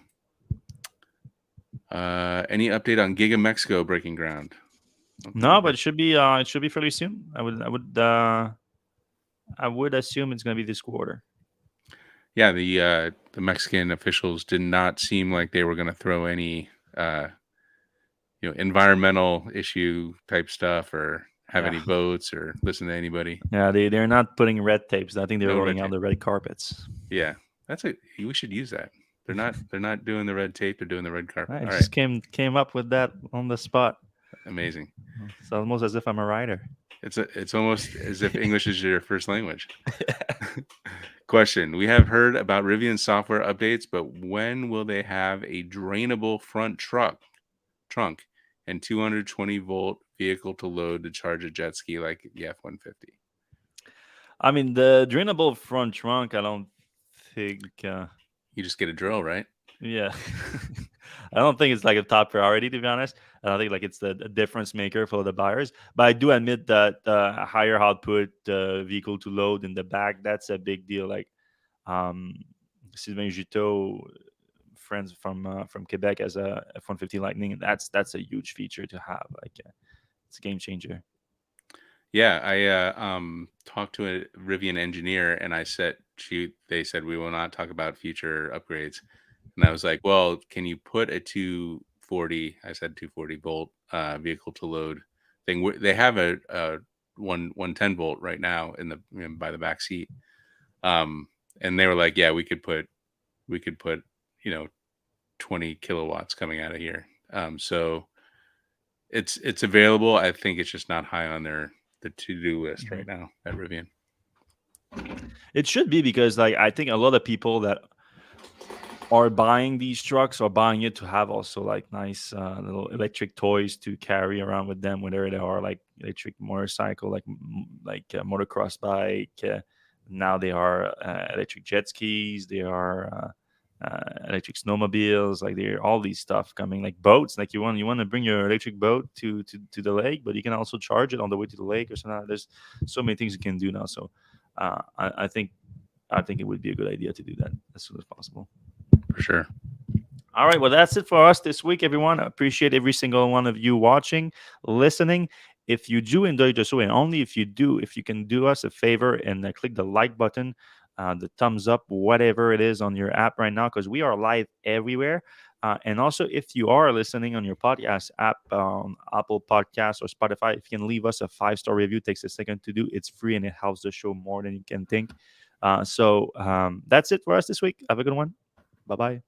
Any update on Giga Mexico breaking ground? No, but it should be fairly soon. I would assume it's gonna be this quarter. Yeah, the Mexican officials did not seem like they were going to throw any environmental issue type stuff or have any votes or listen to anybody. Yeah, they're not putting red tapes. I think they're No red rolling out tape. the red carpets. Yeah, we should use that. They're not doing the red tape. They're doing the red carpet. I just came up with that on the spot. Amazing. It's almost as if I'm a writer. It's almost as if English is your first language. Question: we have heard about Rivian software updates, but when will they have a drainable front trunk and 220-volt vehicle to load to charge a jet ski like the F-150? I mean, the drainable front trunk, I don't think. You just get a drill, right? Yeah. I don't think it's like a top priority, to be honest. I don't think like it's the difference maker for the buyers. But I do admit that a higher output vehicle to load in the back, that's a big deal. Like Sylvain Juteau, friends from Quebec, as a F-150 Lightning, and that's a huge feature to have. Like it's a game changer. Yeah, I talked to a Rivian engineer, and they said we will not talk about future upgrades. And I was like, well, can you put a 240? I said 240 volt vehicle to load thing. They have a 110 volt right now by the back seat. And they were like, yeah, we could put 20 kilowatts coming out of here. So it's available. I think it's just not high on the to-do list right now at Rivian. It should be, because like I think a lot of people that are buying these trucks are buying it to have also like nice little electric toys to carry around with them, whether they are like electric motorcycle, like a motocross bike. Now they are electric jet skis. They are electric snowmobiles. Like there are all these stuff coming, like boats. Like you want to bring your electric boat to the lake, but you can also charge it on the way to the lake or something. There's so many things you can do now. So I think it would be a good idea to do that as soon as possible. For sure. All right. Well, that's it for us this week, everyone. I appreciate every single one of you watching, listening. If you do enjoy the show, and only if you do, if you can do us a favor and click the like button, the thumbs up, whatever it is on your app right now, because we are live everywhere. And also, if you are listening on your podcast app, on Apple Podcasts or Spotify, if you can leave us a 5-star review, it takes a second to do. It's free and it helps the show more than you can think. So that's it for us this week. Have a good one. Bye-bye.